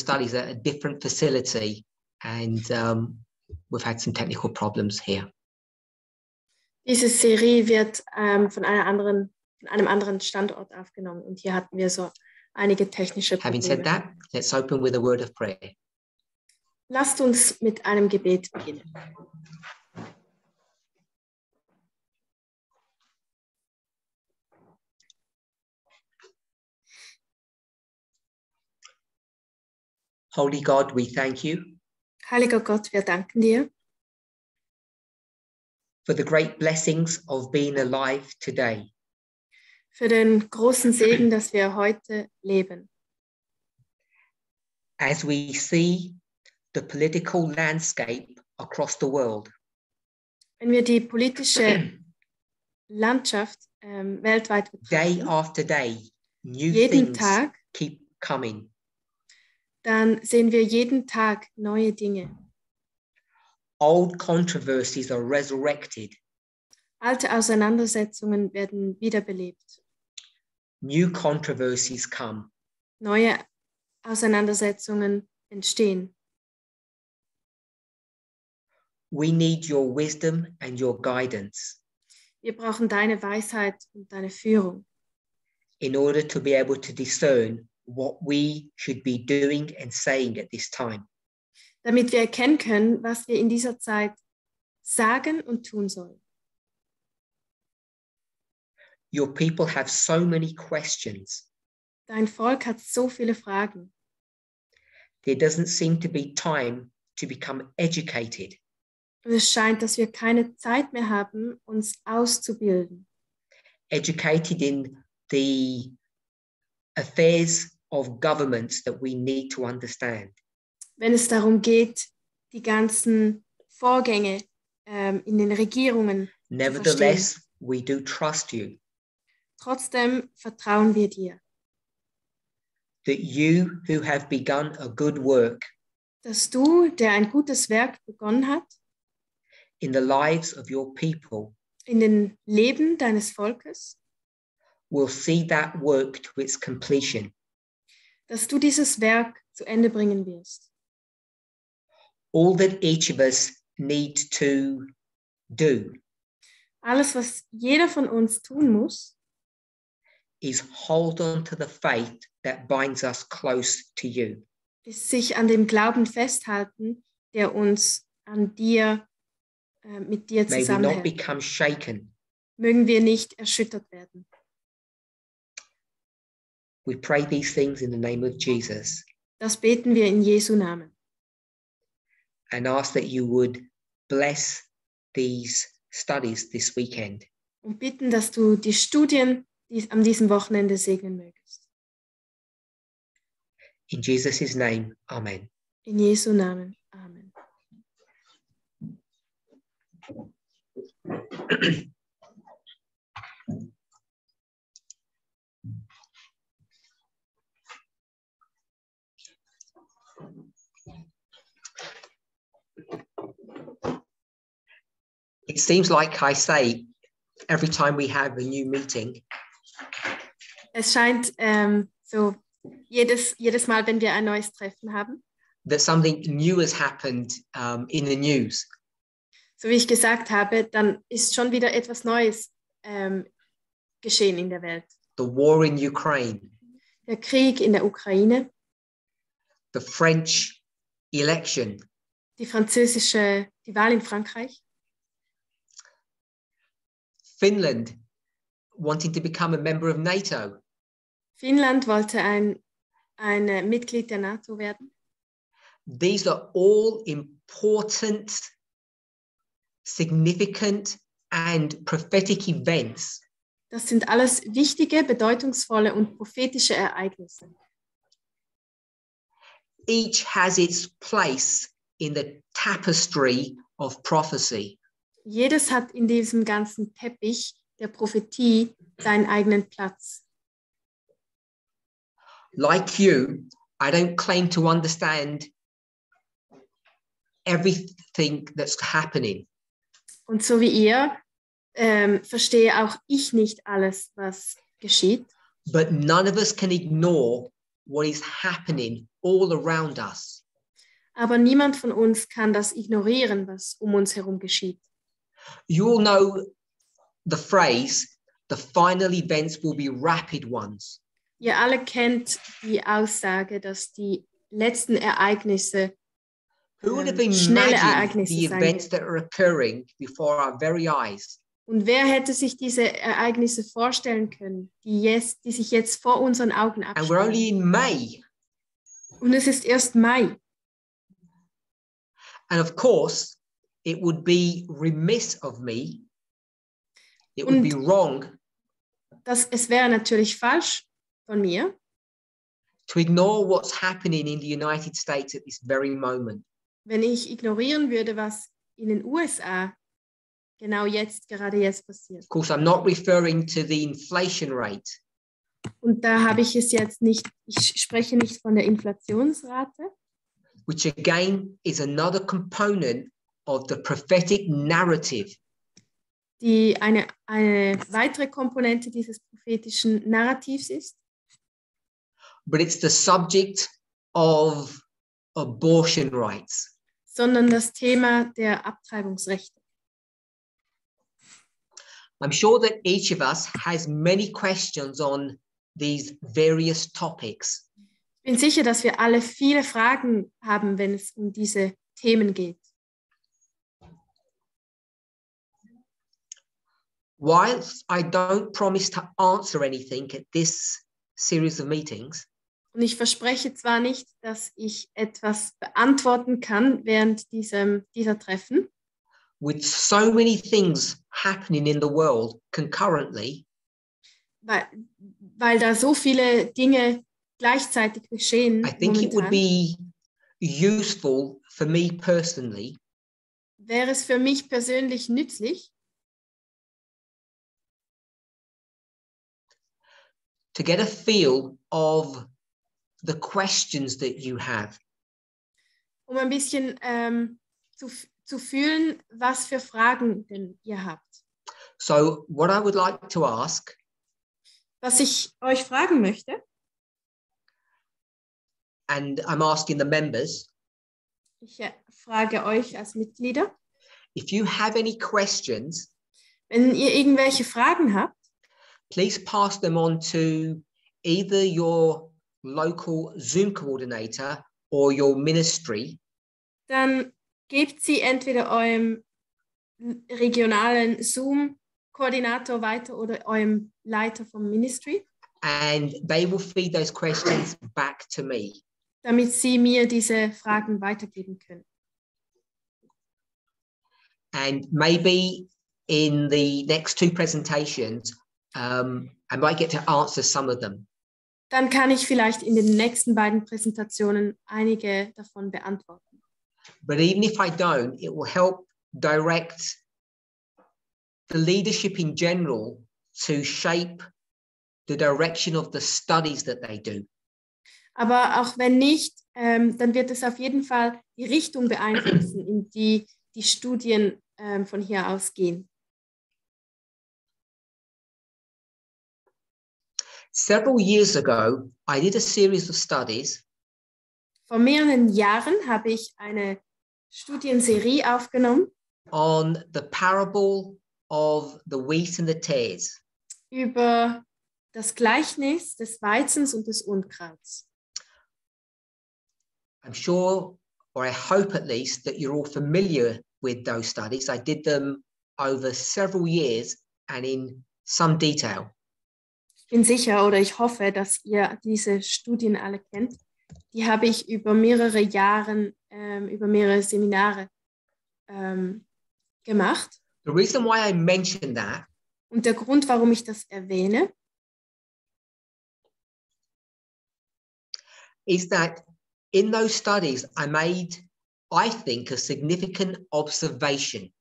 studies at a different facility, and we've had some technical problems here. Diese Serie wird von einem anderen Standort aufgenommen und hier hatten wir so einige technische Having said Probleme. that, let's open with a word of prayer. Lasst uns mit einem Gebet beginnen. Holy God, we thank you Heiliger Gott, wir danken dir for the great blessings of being alive today. für den großen Segen, dass wir heute leben. As we see the political landscape across the world, Wenn wir die politische Landschaft weltweit day betrachten, after day, new jeden things Tag, keep coming. dann sehen wir jeden Tag neue Dinge. Old controversies are resurrected. Alte Auseinandersetzungen werden wiederbelebt. New controversies come. Neue Auseinandersetzungen entstehen. We need your wisdom and your guidance Wir brauchen deine Weisheit und deine Führung, in order to be able to discern what we should be doing and saying at this time. damit wir erkennen können, was wir in dieser Zeit sagen und tun sollen. Your people have so many questions. Dein Volk hat so viele Fragen. There doesn't seem to be time to become educated. Und es scheint, dass wir keine Zeit mehr haben, uns auszubilden. Educated in the affairs of governments that we need to understand. Wenn es darum geht, die ganzen Vorgänge in den Regierungen zu verstehen. Nevertheless, we do trust you Trotzdem vertrauen wir dir, that you who have begun a good work dass du, der ein gutes Werk begonnen hat, in the lives of your people in den Leben deines Volkes, will see that work to its completion. dass du dieses Werk zu Ende bringen wirst. All that each of us need to do Alles, was jeder von uns tun muss, is hold on to the faith that binds us close to you. ist sich an dem Glauben festhalten, der uns an dir, mit dir May we not zusammenhält. become shaken. Mögen wir nicht erschüttert werden. We pray these things in the name of Jesus Das beten wir in Jesu Namen. and ask that you would bless these studies this weekend. Und bitten, dass du die Studien an diesem Wochenende segnen mögest. In Jesus' name, amen. In Jesu Namen. Amen. It seems like I say every time we have a new meeting, Es scheint so jedes Mal, wenn wir ein neues Treffen haben, that something new has happened in the news. so wie ich gesagt habe, dann ist schon wieder etwas Neues geschehen in der Welt. The war in Ukraine, Der Krieg in der Ukraine, the French election, die Wahl in Frankreich, Finland wanting to become a member of NATO. Finnland wollte ein Mitglied der NATO werden. These are all important, significant, and prophetic events. Das sind alles wichtige, bedeutungsvolle und prophetische Ereignisse. Each has its place in the tapestry of prophecy. Jedes hat in diesem ganzen Teppich der Prophetie seinen eigenen Platz. Like you, I don't claim to understand everything that's happening. Und so wie ihr verstehe auch ich nicht alles, was geschieht. But none of us can ignore what is happening all around us. Aber niemand von uns kann das ignorieren, was um uns herum geschieht. You all know the phrase, the final events will be rapid ones. Ihr alle kennt die Aussage, dass die letzten Ereignisse Who would have schnelle imagined Ereignisse the sein events werden. that are occurring before our very eyes? Und wer hätte sich diese Ereignisse vorstellen können, die sich jetzt vor unseren Augen And we're only abspielen? in May. Und es ist erst Mai. And of course, it would be remiss of me. It would be wrong Es wäre natürlich falsch von mir, to ignore what's happening in the United States at this very moment. wenn ich ignorieren würde, was in den USA gerade jetzt passiert. Of course, I'm not referring to the inflation rate. Und da habe ich es jetzt nicht, ich spreche nicht von der Inflationsrate, which again is another component of the prophetic narrative. die eine weitere Komponente dieses prophetischen Narrativs ist. But it's the subject of abortion rights. Sondern das Thema der Abtreibungsrechte. I'm sure that each of us has many questions on these various topics. Ich bin sicher, dass wir alle viele Fragen haben, wenn es um diese Themen geht. Whilst I don't promise to answer anything at this series of meetings, Und ich verspreche zwar nicht, dass ich etwas beantworten kann während dieser Treffen, with so many things happening in the world concurrently, weil da so viele Dinge gleichzeitig geschehen. I think it would be useful for me personally wäre es für mich persönlich nützlich, to get a feel of the questions that you have. um ein bisschen zu fühlen, was für Fragen denn ihr habt. So what I would like to ask, Was ich euch fragen möchte, and I'm asking the members, ich frage euch als Mitglieder, if you have any questions, wenn ihr irgendwelche Fragen habt, please pass them on to either your local Zoom coordinator or your ministry. dann gebt sie entweder eurem regionalen Zoom-Koordinator weiter oder eurem Leiter vom Ministry, And they will feed those questions back to me. damit sie mir diese Fragen weitergeben können. And maybe in the next two presentations, I might get to answer some of them. Dann kann ich vielleicht in den nächsten beiden Präsentationen einige davon beantworten. But even if I don't, it will help direct the leadership in general to shape the direction of the studies that they do. Aber auch wenn nicht, dann wird es auf jeden Fall die Richtung beeinflussen, in die die Studien von hier aus gehen. Several years ago, I did a series of studies Vor mehreren Jahren habe ich eine Studienserie aufgenommen on the parable of the wheat and the tares. über das Gleichnis des Weizens und des Unkrauts. I'm sure, or I hope at least, that you're all familiar with those studies. I did them over several years and in some detail. Ich bin sicher oder ich hoffe, dass ihr diese Studien alle kennt. Die habe ich über mehrere Jahre, über mehrere Seminare gemacht. The reason why I mentioned that Und der Grund, warum ich das erwähne, is that in those studies, I made, I think, a significant observation.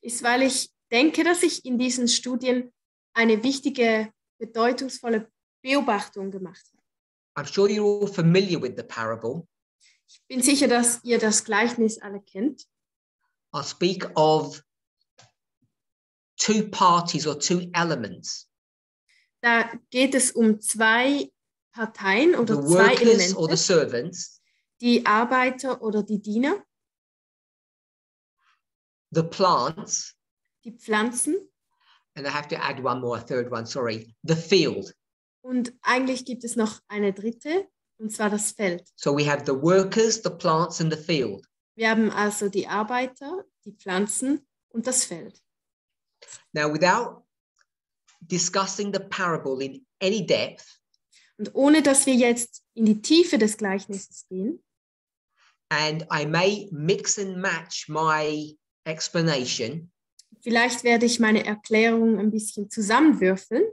ist, weil ich denke, dass ich in diesen Studien eine wichtige, bedeutungsvolle Beobachtung gemacht habe. I'm sure you're all familiar with the parable. Ich bin sicher, dass ihr das Gleichnis alle kennt. I'll speak of two parties or two elements. Da geht es um zwei Parteien oder The zwei workers or the Elemente, servants, die Arbeiter oder die Diener, the plants, die Pflanzen and I have to add one more, a third one, sorry, the field. und eigentlich gibt es noch eine dritte, und zwar das Feld. So we have the workers, the plants, and the field. Wir haben also die Arbeiter, die Pflanzen und das Feld. Now, without discussing the parable in any depth, Und ohne dass wir jetzt in die Tiefe des Gleichnisses gehen, and I may mix and match my explanation, vielleicht werde ich meine Erklärung ein bisschen zusammenwürfeln,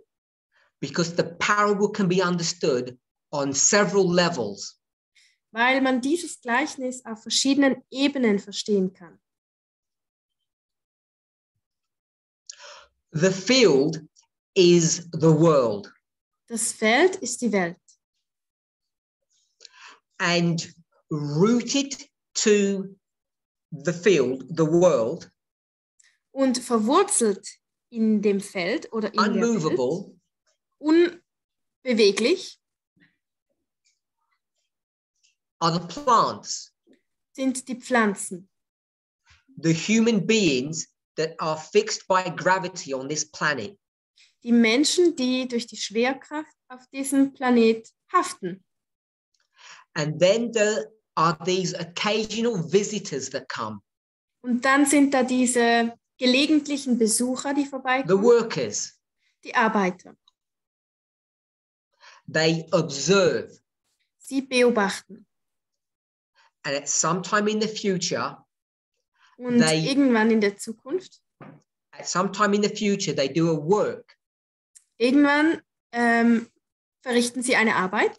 because the parable can be understood on several levels. weil man dieses Gleichnis auf verschiedenen Ebenen verstehen kann. The field is the world. Das Feld ist die Welt. And rooted to the field, the world, Und verwurzelt in dem Feld oder in der Welt, unmovable, unbeweglich, are the plants, sind die Pflanzen. the human beings that are fixed by gravity on this planet. Die Menschen, die durch die Schwerkraft auf diesem Planet haften. And then there are these occasional visitors that come, Und dann sind da diese gelegentlichen Besucher, die the vorbeikommen, workers. die Arbeiter. They observe, Sie beobachten. and at some time in the future, Und irgendwann in der Zukunft, they do a work irgendwann verrichten sie eine Arbeit.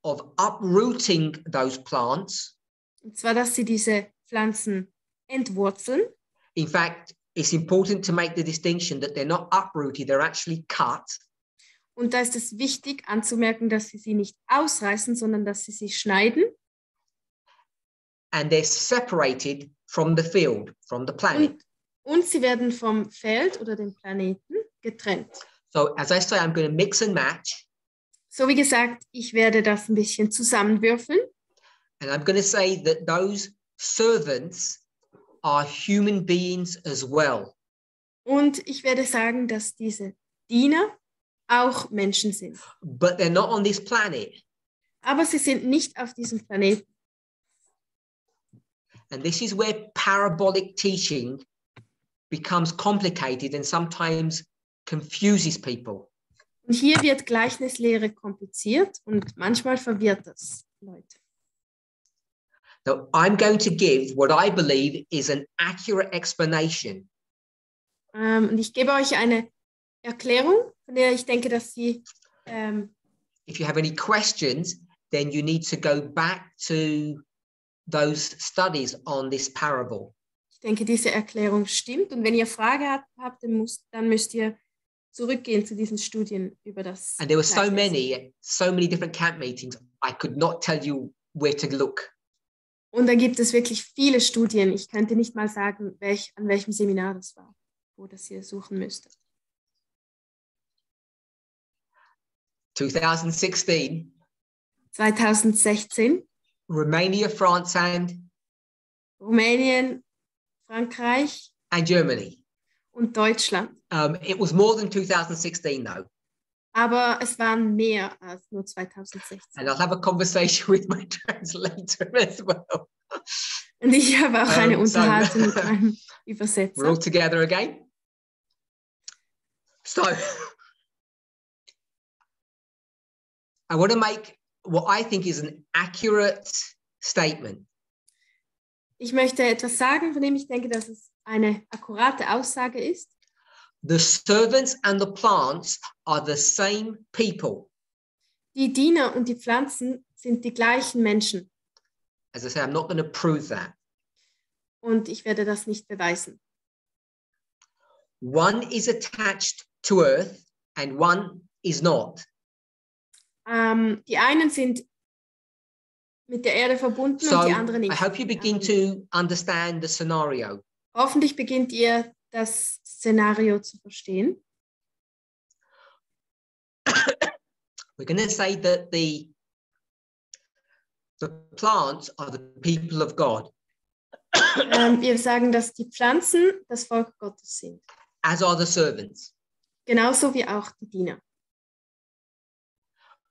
of uprooting those plants. Und zwar, dass sie diese Pflanzen entwurzeln. In fact, it's important to make the distinction that they're not uprooted, they're actually cut. Und da ist es wichtig anzumerken, dass sie nicht ausreißen, sondern dass sie schneiden. And they're separated from the field, from the planet. Und sie werden vom Feld oder dem Planeten getrennt. So as I say, I'm going to mix and match. So wie gesagt, ich werde das ein bisschen zusammenwürfeln. And I'm going to say that those servants are human beings as well. Und ich werde sagen, dass diese Diener auch Menschen sind. But they're not on this planet. Aber sie sind nicht auf diesem Planeten. And this is where parabolic teaching becomes complicated and sometimes confuses people. Und hier wird Gleichnislehre kompliziert und manchmal verwirrt das Leute. Now, I'm going to give what I believe is an accurate explanation. Und ich gebe euch eine Erklärung, von der ich denke, dass sie... If you have any questions, then you need to go back to those studies on this parable. Ich denke, diese Erklärung stimmt. Und wenn ihr Frage habt, dann müsst ihr zurückgehen zu diesen Studien über das. And there were so many different camp meetings. I could not tell you where to look. Und da gibt es wirklich viele Studien. Ich könnte nicht mal sagen, an welchem Seminar das war, wo das ihr suchen müsst. 2016. 2016. Romania, France, and Rumänien, Frankreich and Germany. Und Deutschland. It was more than 2016, though. Aber es waren mehr als nur 2016. And I'll have a conversation with my translator as well. Und ich habe auch eine Unterhaltung mit meinem Übersetzer. We're all together again. So, I want to make what I think is an accurate statement. Ich möchte etwas sagen, von dem ich denke, dass es eine akkurate Aussage ist. The servants and the plants are the same people. Die Diener und die Pflanzen sind die gleichen Menschen. As I say, I'm not going to prove that. Und ich werde das nicht beweisen. One is attached to earth and one is not. Die einen sind mit der Erde verbunden und die anderen nicht. I hope you begin to understand the scenario. Hoffentlich beginnt ihr das Szenario zu verstehen. We're going to say that the The plants are the people of God, Wir sagen, dass die Pflanzen das Volk Gottes sind. as are the servants. Genauso wie auch die Diener.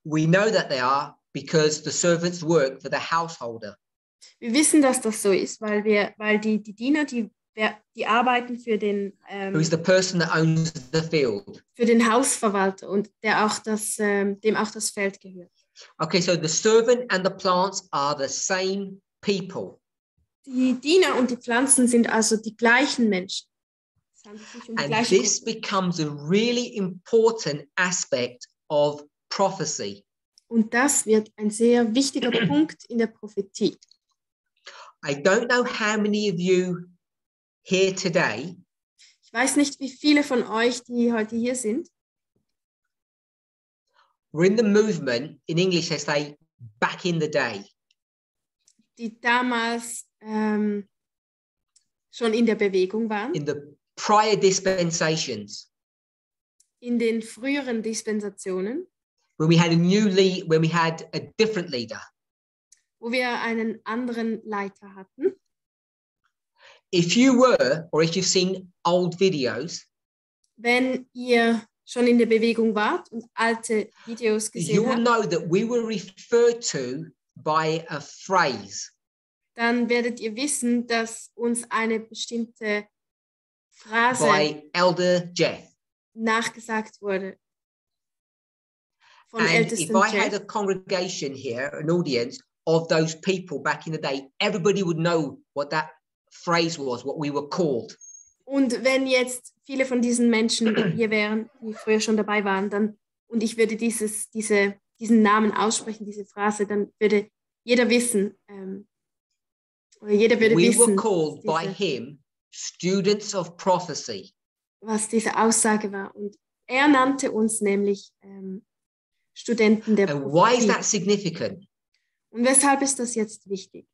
We know that they are because the servants work for the householder. Wir wissen, dass das so ist, weil die Diener, die arbeiten für den, Who is the person that owns the field? für den Hausverwalter und dem auch das Feld gehört. Okay, so the servant and the plants are the same people. Die Diener und die Pflanzen sind also die gleichen Menschen. Es handelt sich um die And gleiche this Gruppe. becomes a really important aspect of prophecy. Und das wird ein sehr wichtiger Punkt in der Prophetie. I don't know how many of you here today Ich weiß nicht, wie viele von euch, die heute hier sind, were in the movement, in English they say back in the day. die damals schon in der Bewegung waren, In the prior dispensations, in den früheren Dispensationen, when we had a new lead, when we had a different leader. wo wir einen anderen Leiter hatten. If you were, or if you've seen old videos, Wenn ihr schon in der Bewegung wart und alte Videos gesehen you will habt, know that we were referred to by a phrase. dann werdet ihr wissen, dass uns eine bestimmte Phrase By Elder Jeff. nachgesagt wurde von And Ältesten if I had a Jeff. congregation here, an audience of those people back in the day, everybody would know what that phrase was, what we were called. Und wenn jetzt viele von diesen Menschen hier wären, die früher schon dabei waren, dann, und ich würde diesen Namen aussprechen, diese Phrase, dann würde jeder wissen, oder jeder würde We were wissen, called by him students of prophecy. was diese Aussage war. Und er nannte uns nämlich Studenten der And why is Prophetie. that significant? Und weshalb ist das jetzt wichtig?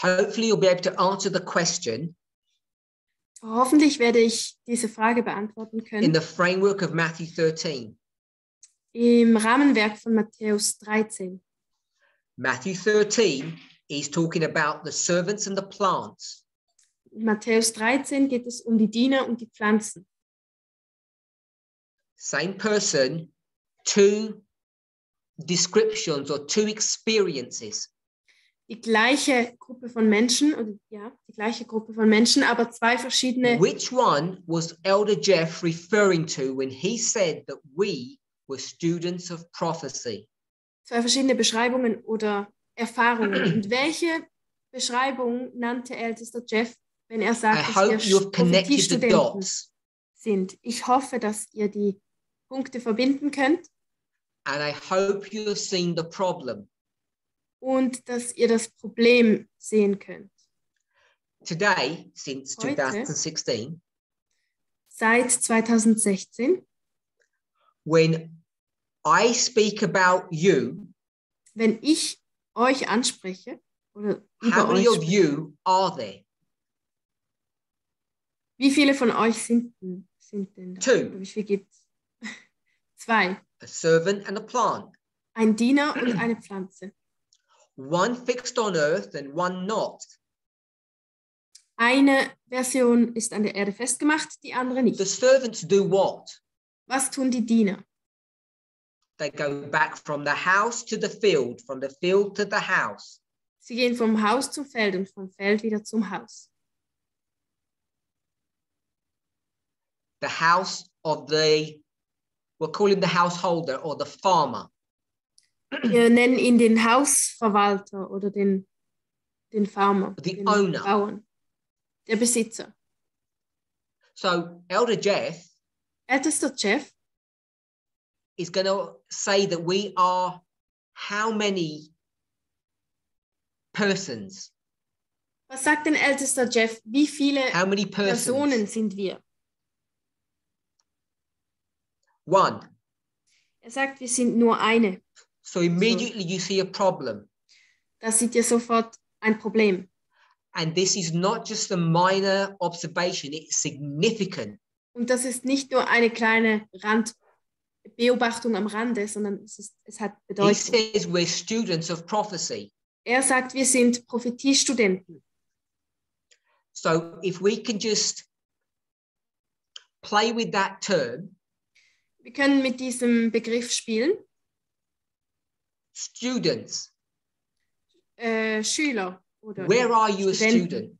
Hopefully you'll be able to answer the question Hoffentlich werde ich diese Frage beantworten in können the framework of Matthew 13. im Rahmenwerk von Matthäus 13. Matthew 13 is talking about the servants and the plants. In Matthäus 13 geht es um die Diener und die Pflanzen. Same person, two descriptions or two experiences. Die gleiche Gruppe von Menschen, oder ja, die gleiche Gruppe von Menschen, aber zwei verschiedene. Which one was Elder Jeff referring to when he said that we were students of prophecy? Zwei verschiedene Beschreibungen oder Erfahrungen. Und welche Beschreibung nannte Ältester Jeff, wenn er I sagt, dass hope you wir have connected the Prophetiestudenten dots, sind? Ich hoffe, dass ihr die Punkte verbinden könnt and I hope you have seen the problem. und dass ihr das Problem sehen könnt. Today, since Heute? 2016, Seit 2016, when I speak about you, wenn ich euch anspreche oder how über many euch of spreche, you are there? wie viele von euch sind denn da? Two. Oder wie viel gibt es? Zwei. A servant and a plant. Ein Diener und eine Pflanze. One fixed on earth and one not. Eine Version ist an der Erde festgemacht, die andere The nicht. servants do what? Was tun die Diener? They go back from the house to the field, from the field to the house. Sie gehen vom Haus zum Feld und vom Feld wieder zum Haus. The house of we'll call him the householder or the farmer. Wir nennen ihn den Hausverwalter oder den Farmer, The den owner. Bauern, der Besitzer. So Elder Jeff Ältester Jeff is going to say that we are how many persons? Was sagt denn Ältester Jeff? Wie viele How many persons? Personen sind wir? One. Er sagt, wir sind nur eine. So immediately you see a problem. Da seht ihr sofort ein Problem. And this is not just a minor observation, it's significant. Und das ist nicht nur eine kleine Beobachtung am Rande, sondern es hat He Bedeutung. says we're students of prophecy. Er sagt, wir sind Prophetiestudenten. So if we can just play with that term, Wir können mit diesem Begriff spielen. students, Schüler oder where are you a Studenten.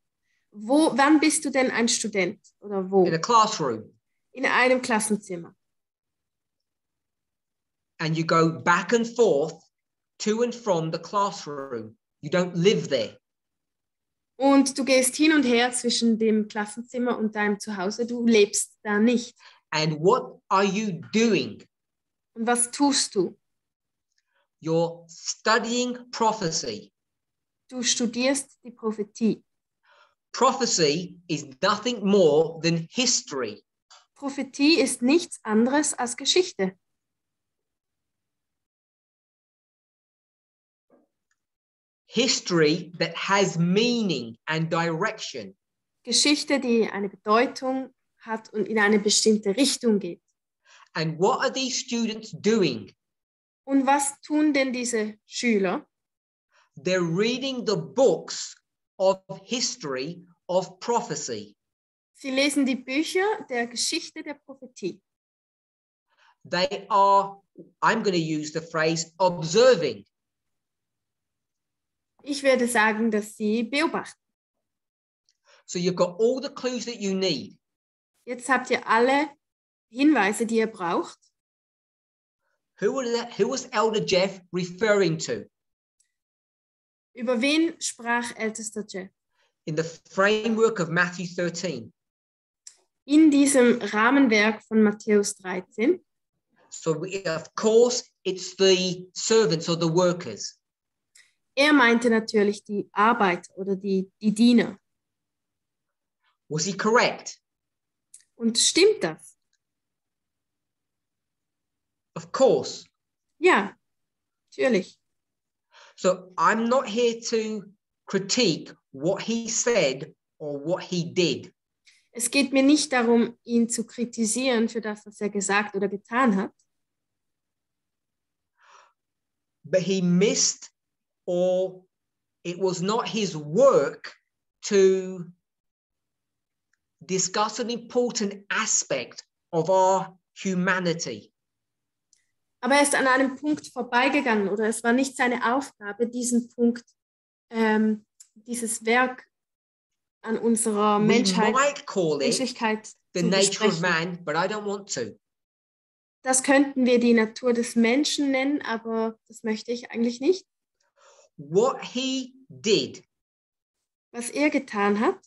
student? Wann bist du denn ein Student oder wo? In a classroom. In einem Klassenzimmer. And you go back and forth to and from the classroom. You don't live there. Und du gehst hin und her zwischen dem Klassenzimmer und deinem Zuhause. Du lebst da nicht. And what are you doing? Und was tust du? You're studying prophecy. Du studierst die Prophetie. Prophecy is nothing more than history. Prophetie ist nichts anderes als Geschichte. History that has meaning and direction. Geschichte, die eine Bedeutung hat und in eine bestimmte Richtung geht. And what are these students doing? Und was tun denn diese Schüler? They're reading the books of history of prophecy. Sie lesen die Bücher der Geschichte der Prophetie. They are, I'm going to use the phrase, observing. Ich werde sagen, dass sie beobachten. So you've got all the clues that you need. Jetzt habt ihr alle Hinweise, die ihr braucht. Who was Elder Jeff referring to? Über wen sprach Ältester Jeff? In the framework of Matthew 13. In diesem Rahmenwerk von Matthäus 13. So of course, it's the servants or the workers. Er meinte natürlich die Arbeiter oder die Diener. Was he correct? Und stimmt das? Of course. Ja, natürlich. So I'm not here to critique what he said or what he did. Es geht mir nicht darum, ihn zu kritisieren für das, was er gesagt oder getan hat. But he missed, or it was not his work to discuss an important aspect of our humanity. Aber er ist an einem Punkt vorbeigegangen oder es war nicht seine Aufgabe, diesen Punkt, dieses Werk an unserer Might call it Menschlichkeit the zu nature of besprechen. man, but I don't want to. Das könnten wir die Natur des Menschen nennen, aber das möchte ich eigentlich nicht. What he did Was er getan hat,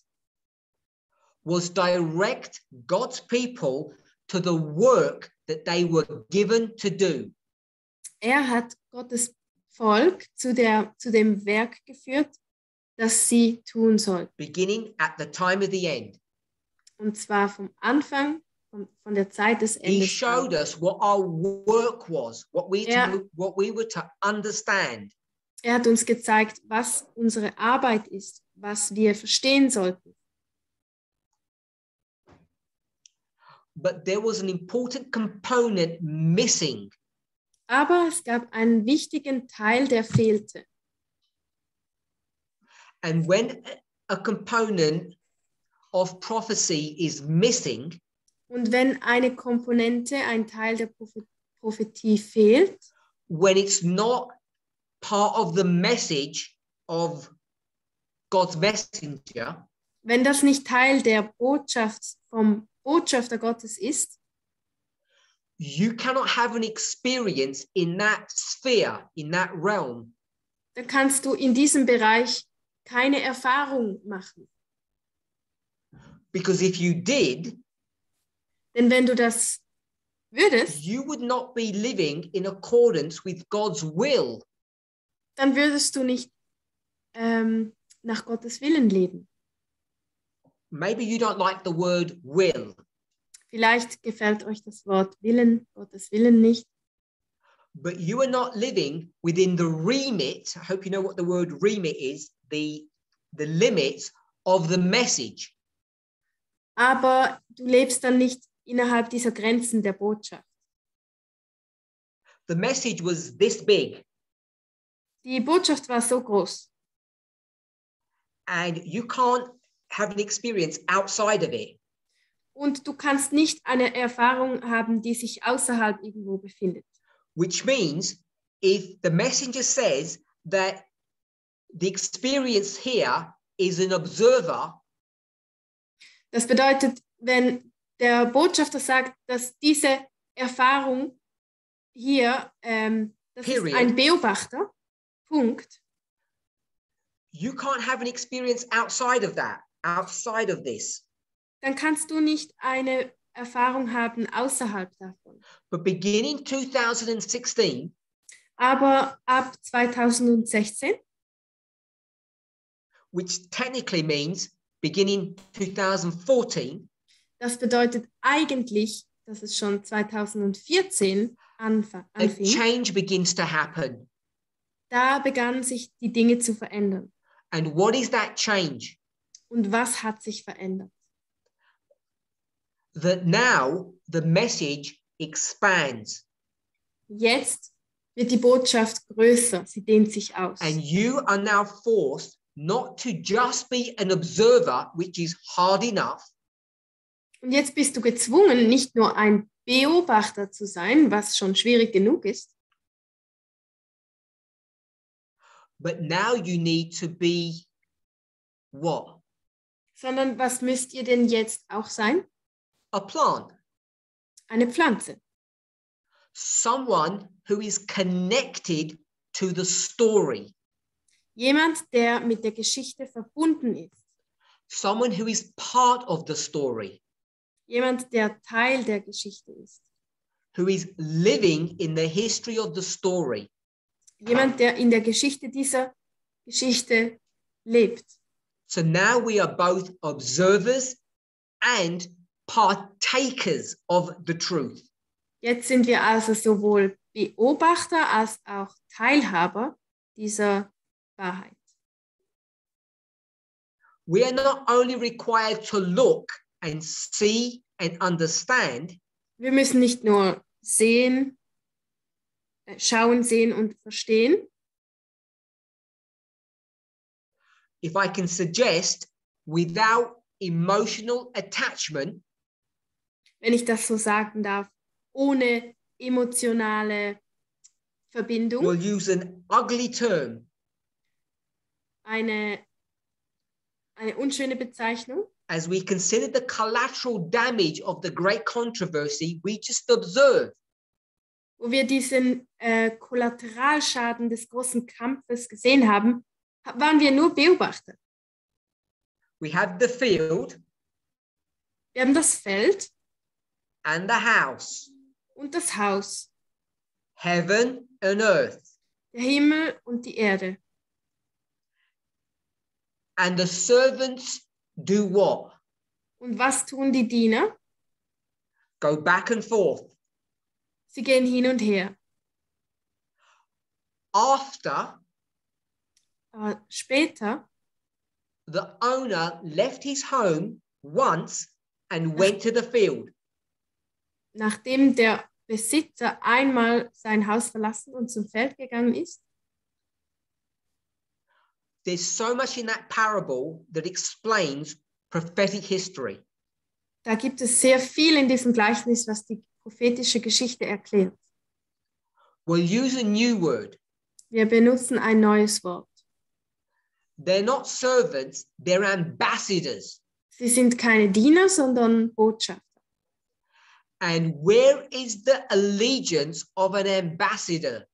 was direct God's people to the work that they were given to do. er hat Gottes Volk zu dem Werk geführt, das sie tun sollten. Beginning at the time of the end. Und zwar vom Anfang, von der Zeit des He Endes showed an. us what our work was, what we were to understand. Er hat uns gezeigt, was unsere Arbeit ist, was wir verstehen sollten. But there was an important component missing. Aber es gab einen wichtigen Teil, der fehlte. And when a component of prophecy is missing, Und wenn eine Komponente, ein Teil der Prophetie fehlt, when it's not part of the message of God's messenger, wenn das nicht Teil der Botschaft vom Botschafter Gottes ist, you cannot have an experience in that sphere, in that realm. dann kannst du in diesem Bereich keine Erfahrung machen. Because if you did, Denn wenn du das würdest, you would not be living in accordance with God's will. dann würdest du nicht nach Gottes Willen leben. Maybe you don't like the word will, Vielleicht gefällt euch das Wort Willen, Gottes Willen nicht, but you are not living within the remit. I hope you know what the word remit is, the limits of the message. aber du lebst dann nicht innerhalb dieser Grenzen der Botschaft. The message was this big, Die Botschaft war so groß. and you can't have an experience outside of it. Und du kannst nicht eine Erfahrung haben, die sich außerhalb irgendwo befindet. Which means if the messenger says that the experience here is an observer, Das bedeutet, wenn der Botschafter sagt, dass diese Erfahrung hier, das ist ein Beobachter, Punkt. you can't have an experience outside of that, outside of this. Dann kannst du nicht eine Erfahrung haben außerhalb davon. But beginning 2016, Aber ab 2016, which technically means beginning 2014, das bedeutet eigentlich, dass es schon 2014 a anfing, change begins to happen. da begannen sich die Dinge zu verändern. And what is that change? Und was hat sich verändert? That now the message expands Jetzt wird die Botschaft größer, sie dehnt sich aus. and you are now forced not to just be an observer, which is hard enough, Und jetzt bist du gezwungen, nicht nur ein Beobachter zu sein, was schon schwierig genug ist, but now you need to be what? sondern was müsst ihr denn jetzt auch sein? A plant. Eine Pflanze. Someone who is connected to the story. Jemand, der mit der Geschichte verbunden ist. Someone who is part of the story. Jemand, der Teil der Geschichte ist. Who is living in the history of the story. Jemand, der in der Geschichte dieser Geschichte lebt. So now we are both observers and partakers of the truth. Jetzt sind wir also sowohl Beobachter als auch Teilhaber dieser Wahrheit. We are not only required to look and see and understand, Wir müssen nicht nur sehen, schauen, sehen und verstehen. if I can suggest, without emotional attachment, Wenn ich das so sagen darf, ohne emotionale Verbindung, we'll use an ugly term, eine unschöne Bezeichnung. as we consider the collateral damage of the great controversy we just observed. Wo wir diesen Kollateralschaden des großen Kampfes gesehen haben, waren wir nur Beobachter. We have the field Wir haben das Feld and the house, und das Haus, heaven and earth. der Himmel und die Erde. And the servants do what? Und was tun die Diener? Go back and forth. Sie gehen hin und her. After Später, the owner left his home once and went to the field, nachdem der Besitzer einmal sein Haus verlassen und zum Feld gegangen ist, there's so much in that parable that explains prophetic history. da gibt es sehr viel in diesem Gleichnis, was die prophetische Geschichte erklärt. We'll use a new word. Wir benutzen ein neues Wort. They're not servants, they're ambassadors. Sie sind keine Diener, sondern Botschafter. And where is the allegiance of an ambassador?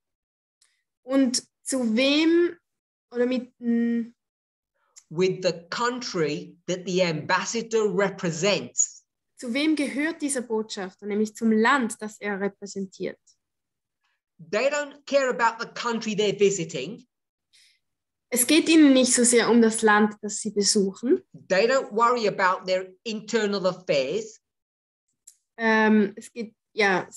Und zu wem oder mit With the country that the ambassador represents. zu wem gehört dieser Botschafter, nämlich zum Land, das er repräsentiert. They don't care about the country they're visiting. Es geht ihnen nicht so sehr um das Land, das sie besuchen. They don't worry about their internal affairs. Es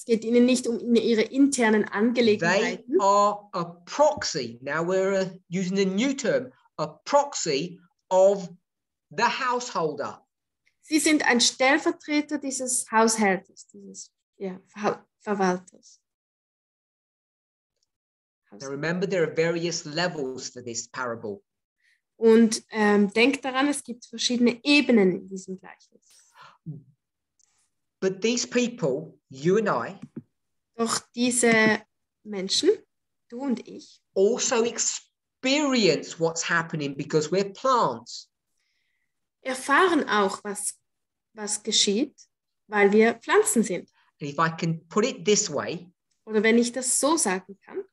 geht ihnen nicht um ihre internen They Angelegenheiten. are a proxy. Now we're using a new term, a proxy of the householder. Sie sind ein Stellvertreter dieses Haushälters, dieses Verwalters. Now remember, there are various levels for this parable. Und denkt daran, es gibt verschiedene Ebenen in diesem Gleichnis. But these people, you and I, Doch diese Menschen, du und ich, also experience what's happening because we're plants. erfahren auch, was geschieht, weil wir Pflanzen sind. And if I can put it this way, Oder wenn ich das so sagen kann,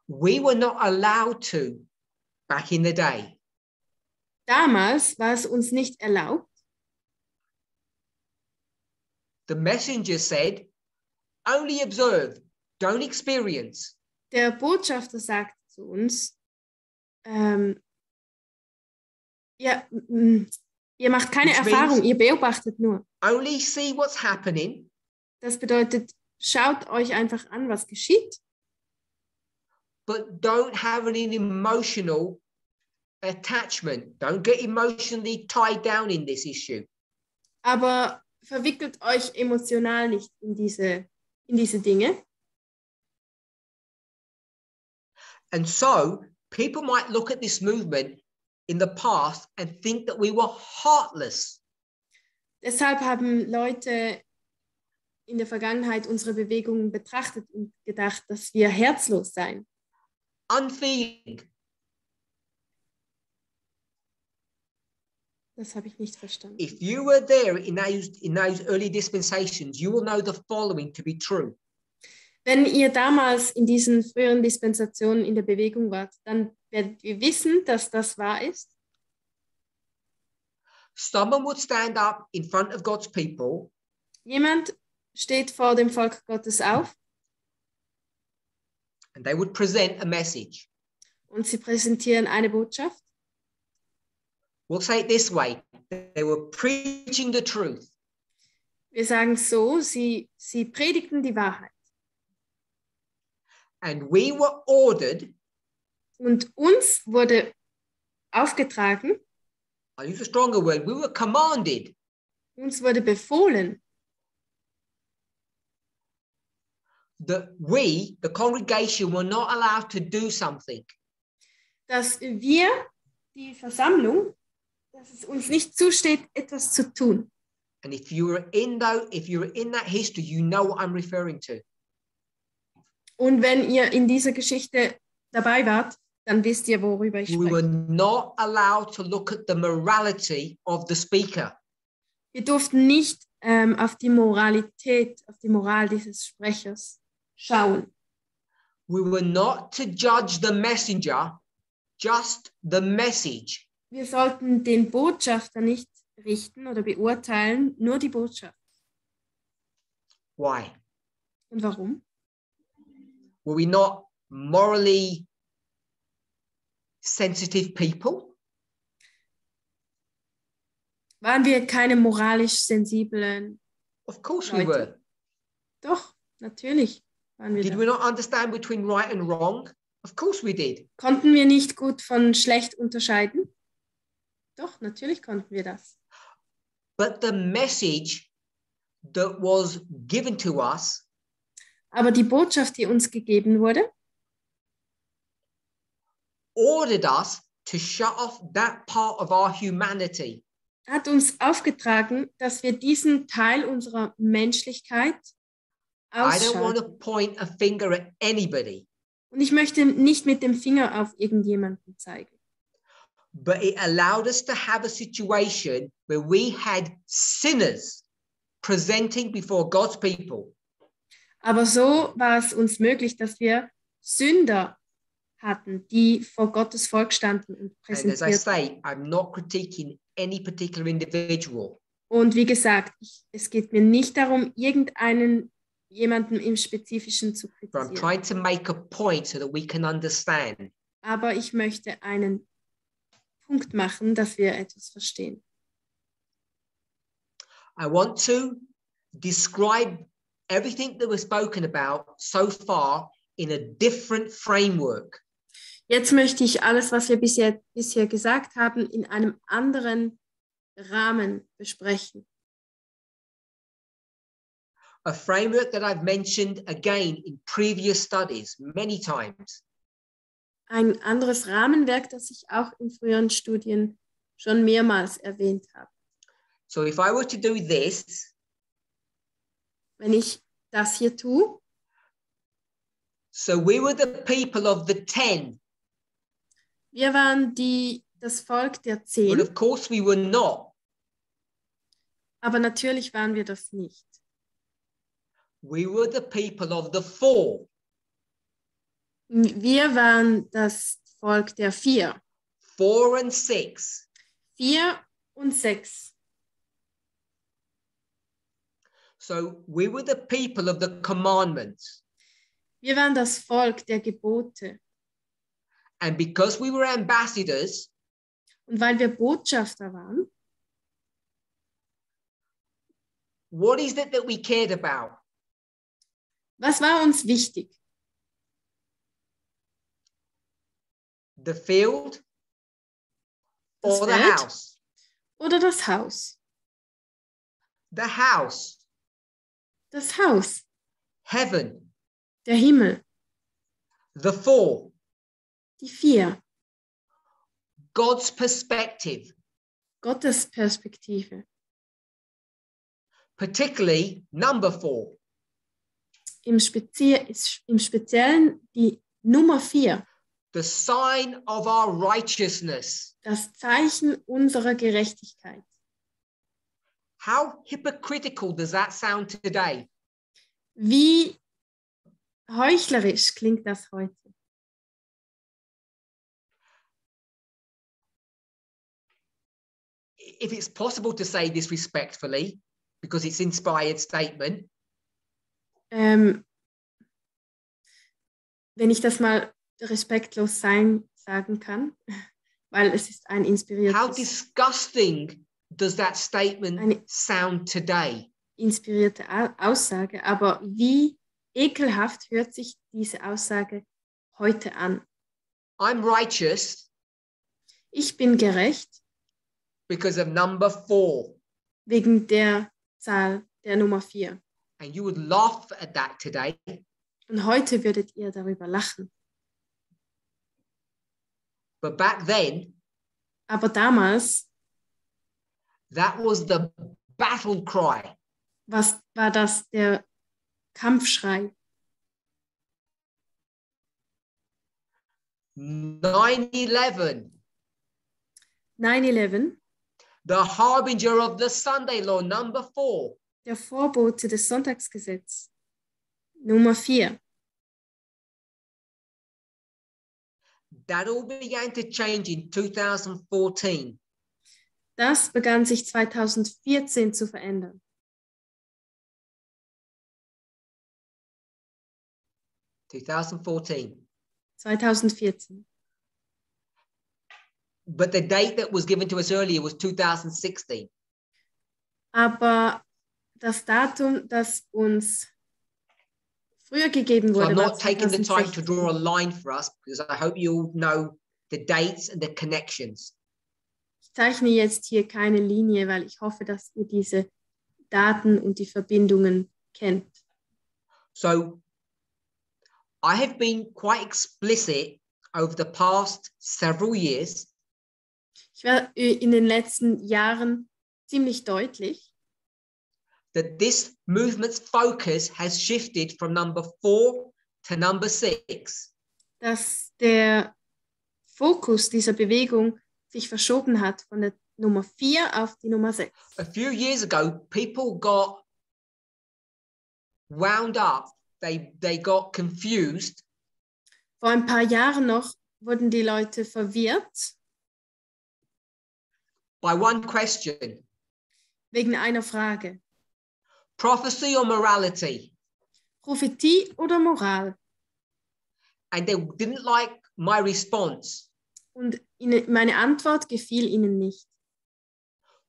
we were not allowed to back in the day. damals war es uns nicht erlaubt. The messenger said, only observe, don't experience. Der Botschafter sagt zu uns, ihr macht keine Which Erfahrung, means- ihr beobachtet nur. Only see what's happening, Das bedeutet, schaut euch einfach an, was geschieht, but don't have an emotional attachment. Don't get emotionally tied down in this issue. aber verwickelt euch emotional nicht in diese Dinge. And so people might look at this movement in the past and think that we were heartless. Deshalb haben Leute in der Vergangenheit unsere Bewegungen betrachtet und gedacht, dass wir herzlos seien. Unfeeling. Das habe ich nicht verstanden. If you were there in those early dispensations, you will know the following to be true. Wenn ihr damals in diesen früheren Dispensationen in der Bewegung wart, dann werdet ihr wissen, dass das wahr ist. Someone would stand up in front of God's people Jemand steht vor dem Volk Gottes auf and they would present a message. und sie präsentieren eine Botschaft. We'll say it this way. They were preaching the truth. Wir sagen so, sie predigten die Wahrheit. And we were ordered, Und uns wurde aufgetragen, I use a stronger word, we were commanded uns wurde befohlen, that we, the congregation, were not allowed to do something. dass wir, die Versammlung, dass es uns nicht zusteht, etwas zu tun. And if you were in that history, you know what I'm referring to. Und wenn ihr in dieser Geschichte dabei wart, dann wisst ihr, worüber ich We were spreche. not allowed to look at the morality of the speaker. Wir durften nicht auf die Moralität, auf die Moral dieses Sprechers schauen. We were not to judge the messenger, just the message. Wir sollten den Botschafter nicht richten oder beurteilen, nur die Botschaft. Why? Und warum? Were we not morally sensitive people? Waren wir keine moralisch sensiblen Of course we Leute? were. Doch, natürlich waren wir Did das. we not understand between right and wrong? Of course we did. Konnten wir nicht gut von schlecht unterscheiden? Doch, natürlich konnten wir das. But the message that was given to us Aber die Botschaft, die uns gegeben wurde, ordered us to shut off that part of our humanity. hat uns aufgetragen, dass wir diesen Teil unserer Menschlichkeit I don't want to ausschalten. point a finger at anybody, Und ich möchte nicht mit dem Finger auf irgendjemanden zeigen. but it allowed us to have a situation where we had sinners presenting before God's people. Aber so war es uns möglich, dass wir Sünder hatten, die vor Gottes Volk standen und And as I präsentierten. say, I'm not critiquing any particular individual. Und wie gesagt, es geht mir nicht darum, jemanden im Spezifischen zu But I'm kritisieren. trying to make a point so that we can understand. Aber ich möchte einen Punkt machen, dass wir etwas verstehen. I want to describe everything that was spoken about so far in a different framework. Jetzt möchte ich alles, was wir bisher gesagt haben, in einem anderen Rahmen besprechen. a framework that I've mentioned again in previous studies many times. Ein anderes Rahmenwerk, das ich auch in früheren Studien schon mehrmals erwähnt habe. So if I were to do this, Wenn ich das hier tue, so we were the people of the 10, wir waren das Volk der but 10, of course we were not. aber natürlich waren wir das nicht. We were the people of the 4. Wir waren das Volk der 4. 4 and 6. 4 und 6. So we were the people of the commandments. Wir waren das Volk der Gebote. And because we were ambassadors, Und weil wir Botschafter waren, what is it that we cared about? was war uns wichtig? The field Das or the Feld house? oder das Haus? The house. Das Haus, Heaven. der Himmel, The 4. die 4, God's perspective. Gottes Perspektive. Particularly number 4. Im Speziellen die Nummer 4, The sign of our righteousness. das Zeichen unserer Gerechtigkeit. How hypocritical does that sound today? Wie heuchlerisch klingt das heute? If it's possible to say this respectfully, because it's inspired statement, Wenn ich das mal respektlos sagen kann, weil es ist ein how inspiriertes, disgusting does that statement sound today? inspirierte Aussage, aber wie ekelhaft hört sich diese Aussage heute an? I'm righteous Ich bin gerecht because of number 4. wegen der Zahl der Nummer 4. And you would laugh at that today. Und heute würdet ihr darüber lachen. But back then, Aber damals that was the battle cry. war das der Kampfschrei. 9/11, 9/11, the harbinger of the Sunday law, number 4. der Vorbote des Sonntagsgesetzes. Nummer 4. That all began to change in 2014. Das begann sich 2014 zu verändern. 2014. 2014. But the date that was given to us earlier was 2016. Aber das Datum, das uns früher gegeben So wurde, I'm war not taking the time to 2016. draw a line for us because I hope you all know the dates and the connections. Ich zeichne jetzt hier keine Linie, weil ich hoffe, dass ihr diese Daten und die Verbindungen kennt. So I have been quite explicit over the past several years Ich war in den letzten Jahren ziemlich deutlich, that this movement's focus has shifted from number 4 to number 6. dass der Fokus dieser Bewegung sich verschoben hat von der Nummer 4 auf die Nummer 6. A few years ago, people got wound up. They got confused Vor ein paar Jahren noch wurden die Leute verwirrt by one question: wegen einer Frage. prophecy or morality? Prophetie oder Moral? And they didn't like my response. Und meine Antwort gefiel ihnen nicht.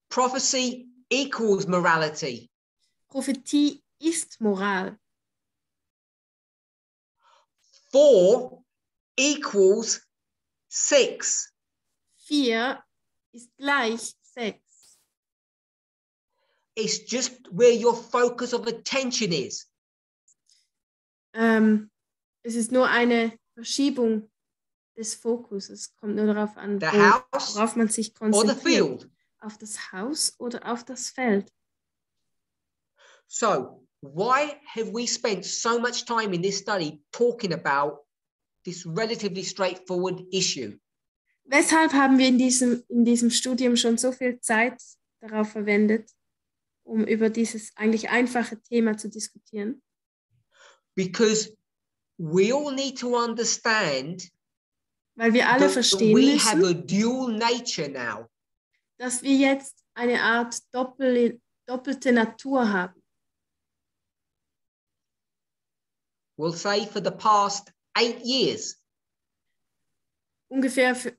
Prophecy equals morality. Prophetie ist Moral. 4 equals 6. 4 ist gleich 6. It's just where your focus of attention is. Es ist nur eine Verschiebung des Fokus. Es kommt nur darauf an, The house worauf man sich or the konzentriert. field. Auf das Haus oder auf das Feld. So why have we spent so much time in this study talking about this relatively straightforward issue? Weshalb haben wir in diesem Studium schon so viel Zeit darauf verwendet, um über dieses eigentlich einfache Thema zu diskutieren? Because we all need to understand Weil wir alle that verstehen we have müssen, a dual nature now. dass wir jetzt eine Art doppelte Natur haben. We'll say for the past 8 years. Ungefähr für,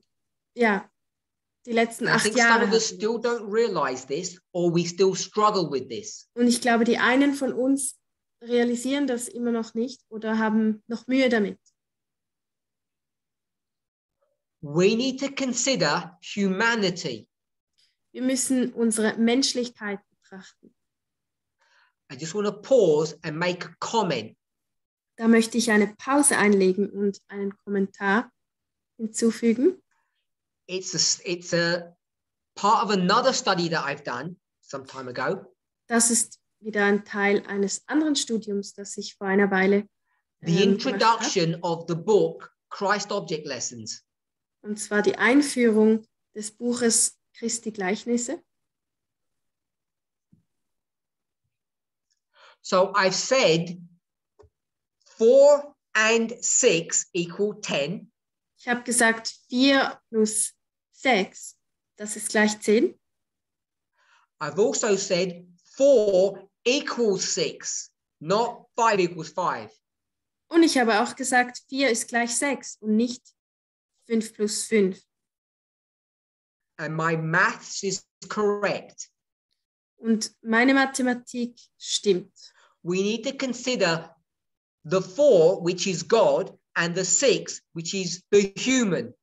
die letzten And I 8 think Jahre. some of us hatten wir still das. don't realize this, or we still struggle with this. Und ich glaube, die einen von uns realisieren das immer noch nicht oder haben noch Mühe damit. We need to consider humanity. Wir müssen unsere Menschlichkeit betrachten. I just want to pause and make a comment. Da möchte ich eine Pause einlegen und einen Kommentar hinzufügen. It's a part of another study that I've done some time ago. Das ist wieder ein Teil eines anderen Studiums, das ich vor einer Weile The gemacht habe. introduction of the book Christ Object Lessons. Und zwar die Einführung des Buches Christi Gleichnisse. So I've said 4 and 6 equal 10. Ich habe gesagt, 4 plus 6, das ist gleich 10. I've also said 4 equals 6, not 5 equals 5. Und ich habe auch gesagt, 4 ist gleich 6 und nicht 5 plus 5. And my maths is correct. Und meine Mathematik stimmt. We need to consider the 4, which is God, and the 6, which is the human.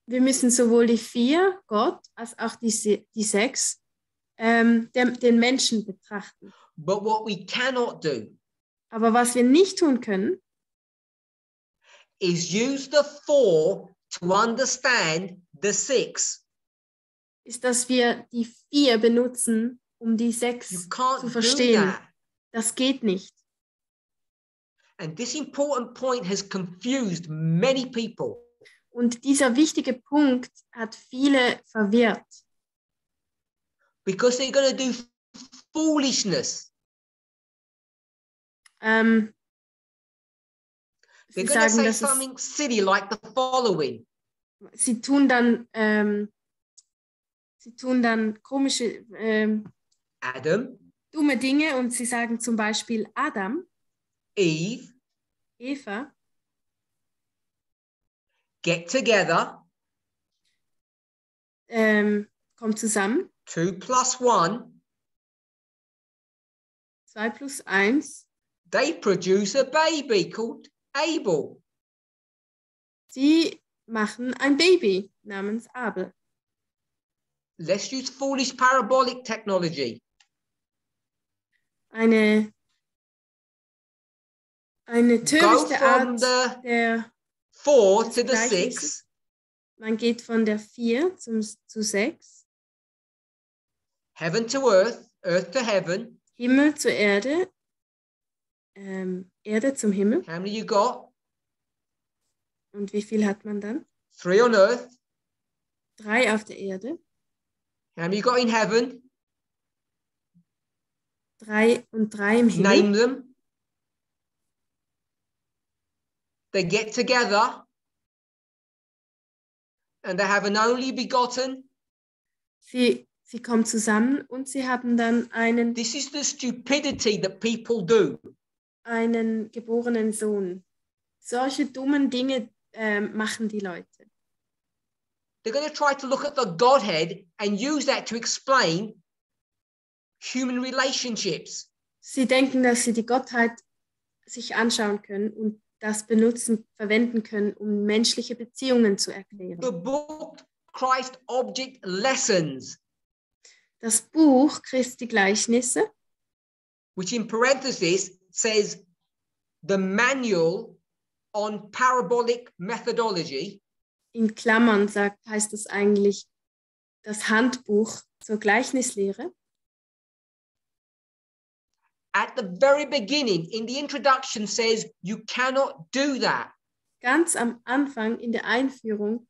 Wir müssen sowohl die 4, Gott, als auch die 6, den Menschen betrachten. But what we cannot do Aber was wir nicht tun können, is use the 4 to understand the 6. ist, dass wir die 4 benutzen, um die 6 You can't zu do verstehen. that. Das geht nicht. And this important point has confused many people. Und dieser wichtige Punkt hat viele verwirrt. Because they're going to do foolishness. Sie They're going to sagen, say dass something silly like the following. sie tun dann komische, Adam, dumme Dinge und sie sagen zum Beispiel Adam, Eve, Eva, get together, kommt zusammen, 2 plus 1, 2 plus 1, they produce a baby called Abel. sie machen ein Baby namens Abel. Let's use foolish parabolic technology. Eine Go törichte from Art the der 4 des to the Gleichnisses. 6. Man geht von der 4 zu 6, Heaven to earth, earth to heaven. Himmel zur Erde, Erde zum Himmel. How many you got? Und wie viel hat man dann? 3 on earth. 3 auf der Erde, How many you got in heaven? 3 und 3 im Himmel. Name them. They get together and they have an only begotten. Sie kommen zusammen und sie haben dann einen This is the stupidity that people do. geborenen Sohn. Solche dummen Dinge machen die Leute. They're going to try to look at the Godhead and use that to explain human relationships. Sie denken, dass sie die Gottheit sich anschauen können und das verwenden können, um menschliche Beziehungen zu erklären. The book Christ Object Lessons das Buch Christi Gleichnisse, which in parentheses says the manual on parabolic methodology, in Klammern heißt es eigentlich das Handbuch zur Gleichnislehre. at the very beginning, in the introduction, says you cannot do that. Ganz am Anfang in der Einführung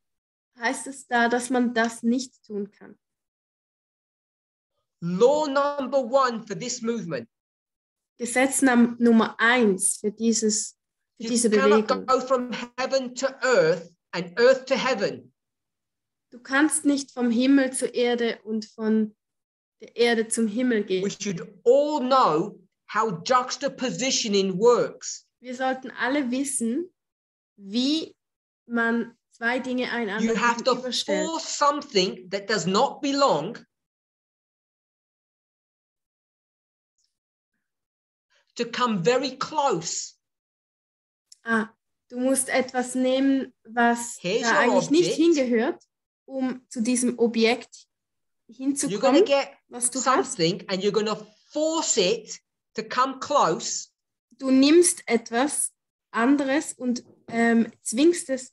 heißt es da, dass man das nicht tun kann. Law number 1 for this movement. Gesetz Nummer 1 für diese You cannot Bewegung. go from heaven to earth and earth to heaven. Du kannst nicht vom Himmel zur Erde und von der Erde zum Himmel gehen. We should all know how juxtapositioning works. Wir sollten alle wissen, wie man zwei Dinge einander You have to gegenüberstellt. force something that does not belong to come very close. Du musst etwas nehmen, was Here's da your eigentlich nicht object. hingehört, um zu diesem Objekt You're hinzukommen, going to get was du hast. something and you're going to force it to come close. Du nimmst etwas anderes und zwingst es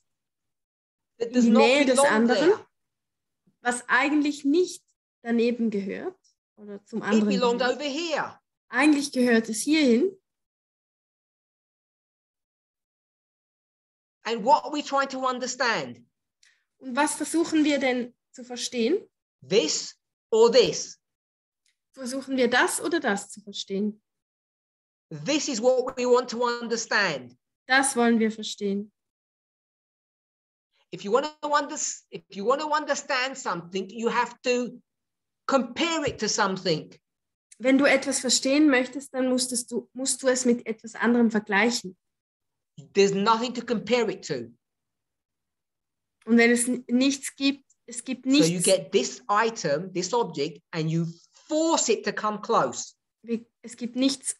That in does die not Nähe des belong anderen, there. was eigentlich nicht daneben gehört oder zum It anderen belonged gehört. over here. Eigentlich gehört es hierhin. And what are we trying to understand? Und was versuchen wir denn zu verstehen? This or this? Versuchen wir das oder das zu verstehen? This is what we want to understand. Das wollen wir verstehen. If you want to understand something, you have to compare it to something. Wenn du etwas verstehen möchtest, dann musst du es mit etwas anderem vergleichen. There's nothing to compare it to. Und wenn es nichts gibt, es gibt So you nichts, get this item, this object, and you force it to come close. es gibt nichts,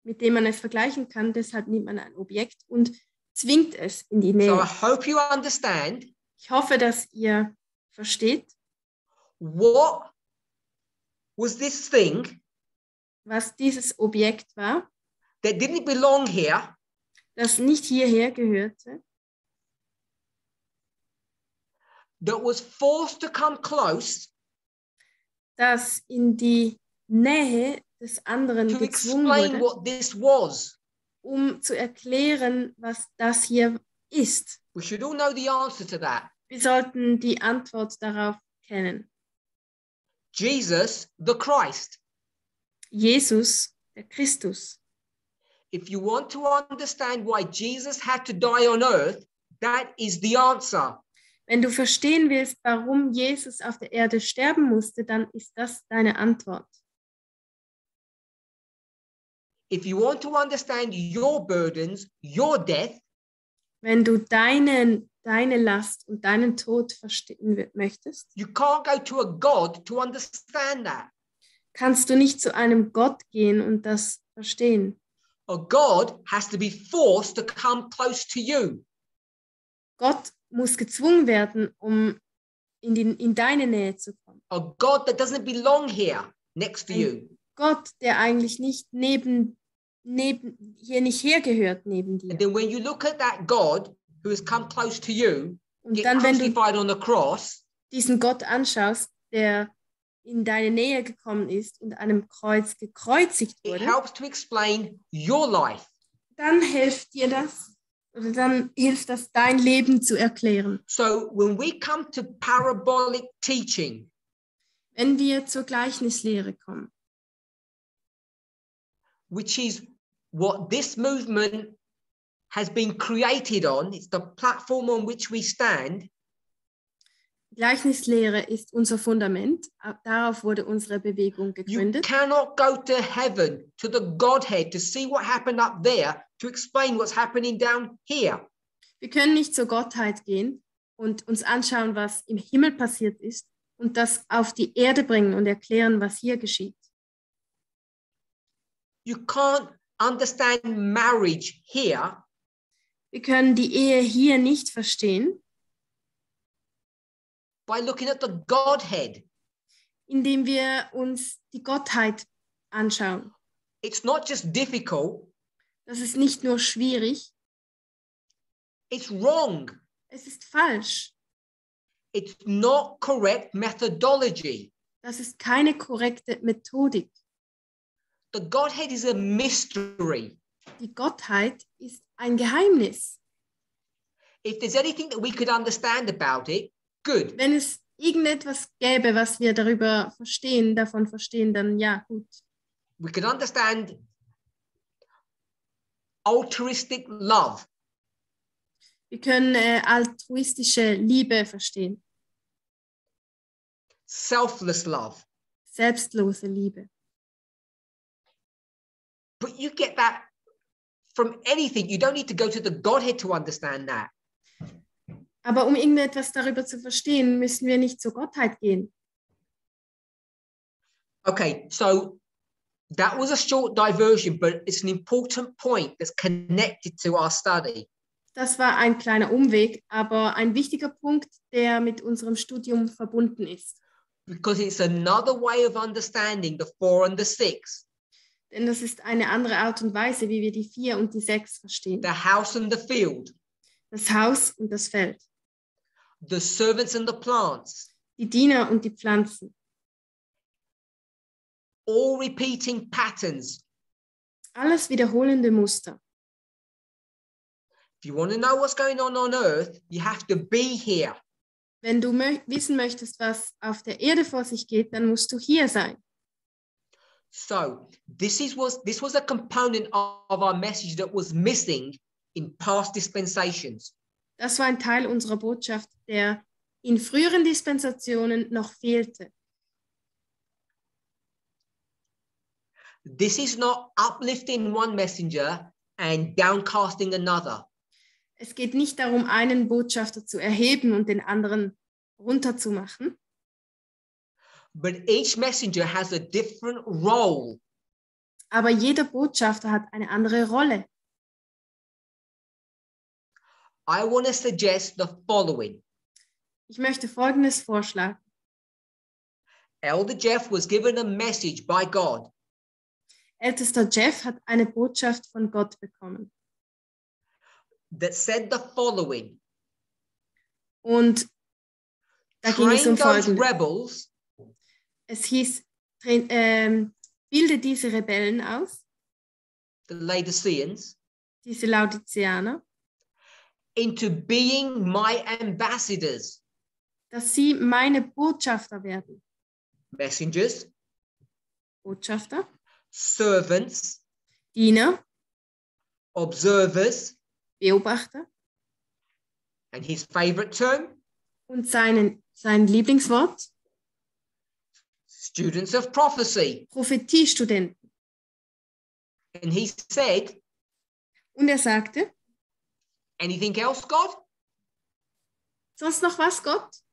mit dem man es vergleichen kann, deshalb nimmt man ein Objekt und zwingt es in die So Nähe. I hope you understand Ich hoffe, dass ihr versteht, what was this thing was dieses Objekt war, that didn't belong here, das nicht hierher gehörte, that was forced to come close das in die Nähe des anderen to gezwungen explain wurde, what this was. um zu erklären, was das hier ist. We should all know the answer to that. Wir sollten die Antwort darauf kennen. Jesus, the Christ. Jesus, der Christus. If you want to understand why Jesus had to die on earth, that is the answer. Wenn du verstehen willst, warum Jesus auf der Erde sterben musste, dann ist das deine Antwort. If you want to understand your burdens, your death, Wenn du deine Last und deinen Tod verstehen möchtest, you can't go to a God to understand that. kannst du nicht zu einem Gott gehen und das verstehen. A God has to be forced to come close to you. Gott muss gezwungen werden, um in deine Nähe zu kommen. A God that doesn't belong here next to you. Gott, der eigentlich nicht hier nicht hergehört neben dir. And then when you look at that God who has come close to you, Und get dann, wenn du crucified on the cross, diesen Gott anschaust, der in deine Nähe gekommen ist und an einem Kreuz gekreuzigt it wurde, helps to explain your life. dann hilft dir das, oder dann hilft das, dein Leben zu erklären. So when we come to parabolic teaching, Wenn wir zur Gleichnislehre kommen, which is what this movement has been created on, it's the platform on which we stand, Gleichnislehre ist unser Fundament, darauf wurde unsere Bewegung you gegründet. cannot go to heaven, to the Godhead, to see what happened up there, to explain what's happening down here. Wir können nicht zur Gottheit gehen und uns anschauen, was im Himmel passiert ist und das auf die Erde bringen und erklären, was hier geschieht. You can't understand marriage here Wir können die Ehe hier nicht verstehen, by looking at the Godhead. indem wir uns die Gottheit anschauen. It's not just difficult, Das ist nicht nur schwierig, it's wrong. es ist falsch. It's not correct methodology. Das ist keine korrekte Methodik. The Godhead is a mystery. Die Gottheit ist ein Geheimnis. If there's anything that we could understand about it, good. Wenn es irgendetwas gäbe, was wir davon verstehen, dann ja, gut. We could understand altruistic love. Wir können altruistische Liebe verstehen. Selfless love. Selbstlose Liebe. But you get that from anything. You don't need to go to the Godhead to understand that. Aber um irgendetwas darüber zu verstehen, müssen wir nicht zur Gottheit gehen. Okay, so that was a short diversion, but it's an important point that's connected to our study. Das war ein kleiner Umweg, aber ein wichtiger Punkt, der mit unserem Studium verbunden ist. Because it's another way of understanding the 4 and the 6. Denn das ist eine andere Art und Weise, wie wir die 4 und die 6 verstehen. The house and the field. Das Haus und das Feld. The servants and the plants. Die Diener und die Pflanzen. All repeating patterns. Alles wiederholende Muster. If you want to know what's going on earth, you have to be here. Wenn du wissen möchtest, was auf der Erde vor sich geht, dann musst du hier sein. So this was a component of our message that was missing in past dispensations. Das war ein Teil unserer Botschaft, der in früheren Dispensationen noch fehlte. This is not uplifting one messenger and downcasting another. Es geht nicht darum, einen Botschafter zu erheben und den anderen runterzumachen. But each messenger has a different role. Aber jeder Botschafter hat eine andere Rolle. I want to suggest the following. Ich möchte Folgendes vorschlagen. Elder Jeff was given a message by God. Ältester Jeff hat eine Botschaft von Gott bekommen. That said the following. Und da ging es um Train those Folgendes. rebels. Es hieß, bilde diese Rebellen aus, The Laodiceans, diese Laodiceaner, into being my ambassadors. dass sie meine Botschafter werden. Messengers, Botschafter, servants, Diener, observers, Beobachter and his favorite term, und sein Lieblingswort, students of prophecy. Prophetiestudenten. And he said, Und er sagte, anything else, God? sonst noch was, Gott?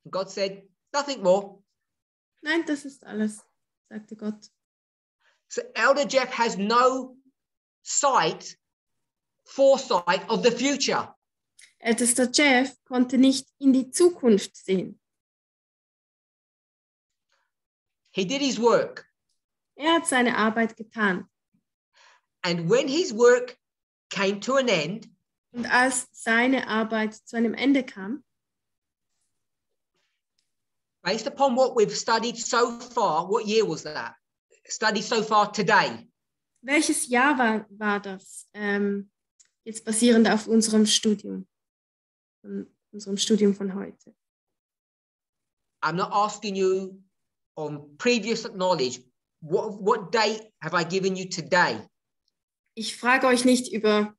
And God said, nothing more. Nein, das ist alles, sagte Gott. So Elder Jeff has no foresight of the future. Ältester Jeff konnte nicht in die Zukunft sehen. He did his work. Er hat seine Arbeit getan. And when his work came to an end, Und als seine Arbeit zu einem Ende kam, based upon what we've studied so far, what year was that? Studied so far today. welches Jahr war das? Jetzt basierend auf unserem Studium. Von unserem Studium von heute. I'm not asking you on previous knowledge, what date have I given you today? Ich frage euch nicht über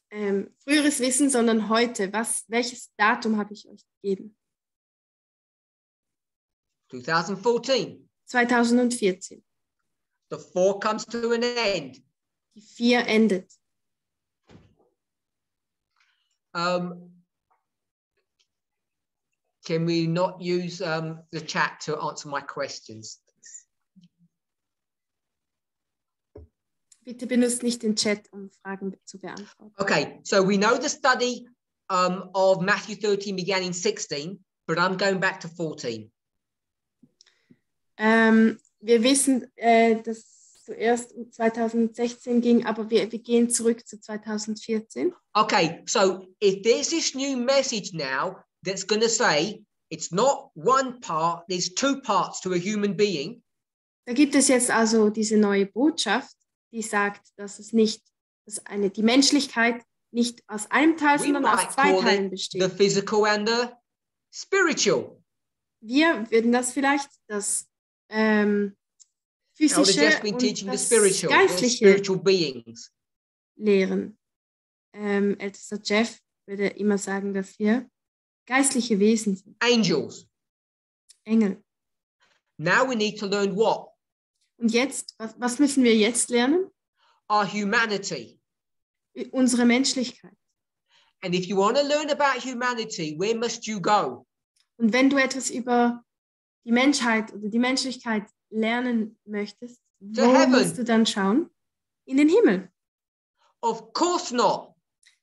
früheres Wissen, sondern heute. Welches Datum habe ich euch gegeben? 2014. 2014. The 4 comes to an end. Die 4 endet. Can we not use the chat to answer my questions? Bitte benutzt nicht den Chat, um Fragen zu beantworten. Okay, so we know the study of Matthew 13 began in 16, but I'm going back to 14. Wir wissen, dass es zuerst um 2016 ging, aber wir gehen zurück zu 2014. Okay, so if there's this new message now that's going to say it's not one part, there's two parts to a human being. Da gibt es jetzt also diese neue Botschaft, die sagt, dass es nicht, die Menschlichkeit nicht aus einem Teil, We sondern aus might zwei call Teilen it besteht. the physical and the spiritual. Wir würden das vielleicht das Elder physische Jeff's been und teaching the das spiritual, the geistliche spiritual beings. lehren. Ältester Jeff würde immer sagen, dass wir geistliche Wesen sind. Angels. Engel. Now we need to learn what? Und jetzt, was müssen wir jetzt lernen? Our humanity. Unsere Menschlichkeit. And if you want to learn about humanity, where must you go? Und wenn du etwas über die Menschheit oder die Menschlichkeit lernen möchtest, To wo heaven. musst du dann schauen? In den Himmel. Of course not.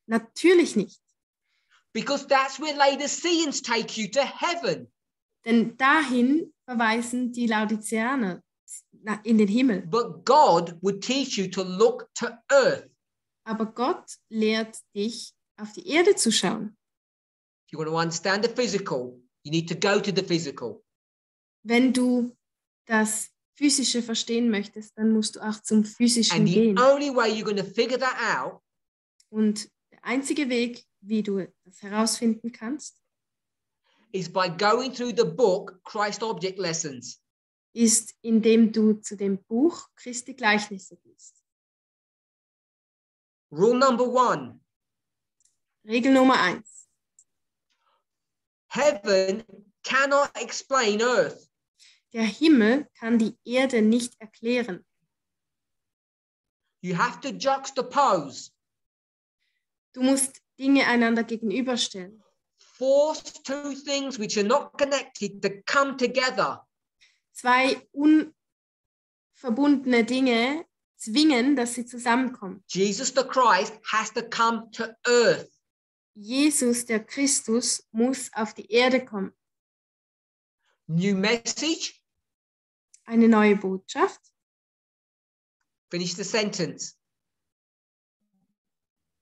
Natürlich nicht. Because that's where Laodiceans take you to heaven. Denn dahin verweisen die Laodiceaner in den Himmel. But God would teach you to look to earth. Aber Gott lehrt dich, auf die Erde zu schauen. If you want to understand the physical, you need to go to the physical. Wenn du das Physische verstehen möchtest, dann musst du auch zum Physischen And the gehen. only way you're going to figure that out Und der einzige Weg, wie du das herausfinden kannst, is by going through the book Christ Object Lessons. ist, indem du zu dem Buch Christi Gleichnisse gehst. Rule number 1. Regel Nummer 1. Heaven cannot explain earth. Der Himmel kann die Erde nicht erklären. You have to juxtapose. Du musst Dinge einander gegenüberstellen. Force two things which are not connected to come together. Zwei unverbundene Dinge zwingen, dass sie zusammenkommen. Jesus the Christ has to come to earth. Jesus, der Christus, muss auf die Erde kommen. New message. Eine neue Botschaft. Finish the sentence.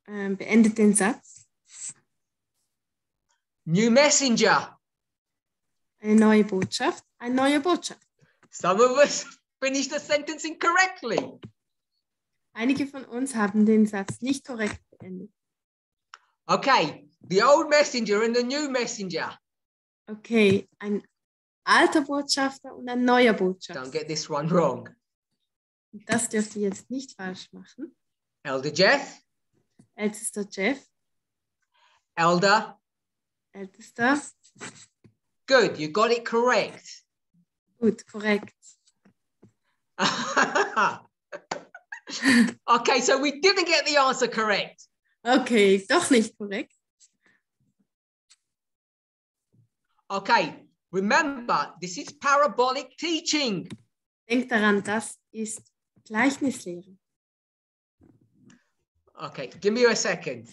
Beendet den Satz. New messenger. Eine neue Botschaft. Eine neue Botschaft. Some of us finish the sentence incorrectly. Einige von uns haben den Satz nicht korrekt beendet. Okay, the old messenger and the new messenger. Okay, ein alter Botschafter und ein neuer Botschafter. Don't get this one wrong. Das dürft ihr jetzt nicht falsch machen. Elder Jeff. Ältester Jeff. Elder. Ältester. Good, you got it correct. Gut, korrekt. Okay, so we didn't get the answer correct. Okay, doch nicht korrekt. Okay, remember, this is parabolic teaching. Denkt daran, das ist Gleichnislehre. Okay, give me a second.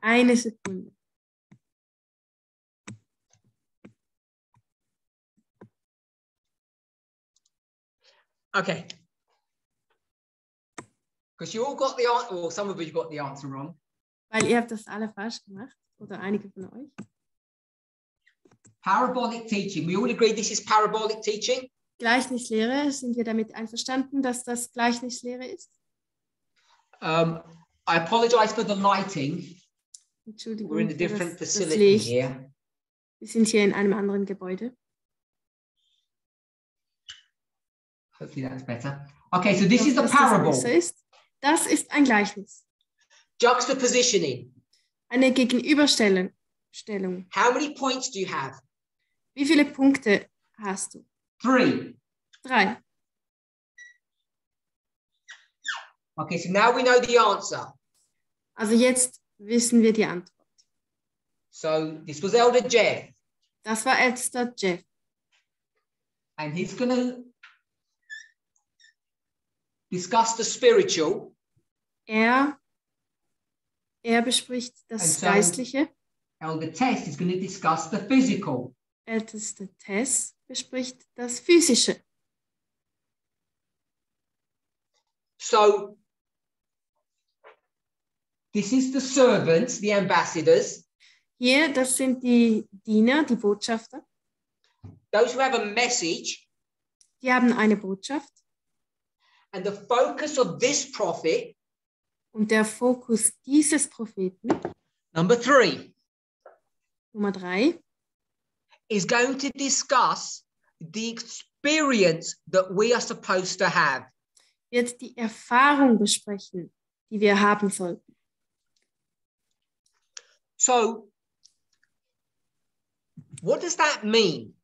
Eine Sekunde. Okay. Because you all got the answer, or some of you got the answer wrong. Weil ihr habt das alle falsch gemacht, oder einige von euch. Parabolic teaching. We all agree this is parabolic teaching? Gleichnislehre, sind wir damit einverstanden, dass das Gleichnislehre ist? I apologize for the lighting. Entschuldigung, We're in a für different das facility Licht. here. Wir sind hier in einem anderen Gebäude. Hopefully that's better. Okay, so this Ich is the hoffe, dass das parable. besser ist. Das ist ein Gleichnis. Juxtapositioning. Eine Gegenüberstellung. How many points do you have? Wie viele Punkte hast du? 3. 3. Okay, so now we know the answer. Also jetzt wissen wir die Antwort. So this was Elder Jeff. Das war Ältester Jeff. And he's going to discuss the spiritual. Er bespricht das And so- Geistliche. Elder Tess is going to discuss the physical. Älteste Tess bespricht das Physische. So this is the servants, the ambassadors. Hier, das sind die Diener, die Botschafter. Those who have a message. Die haben eine Botschaft. And the focus of this prophet. Und der Fokus dieses Propheten. Number 3. Nummer 3. Is going to discuss the experience that we are supposed to have. Wird die Erfahrung besprechen, die wir haben sollten. So, what does that mean?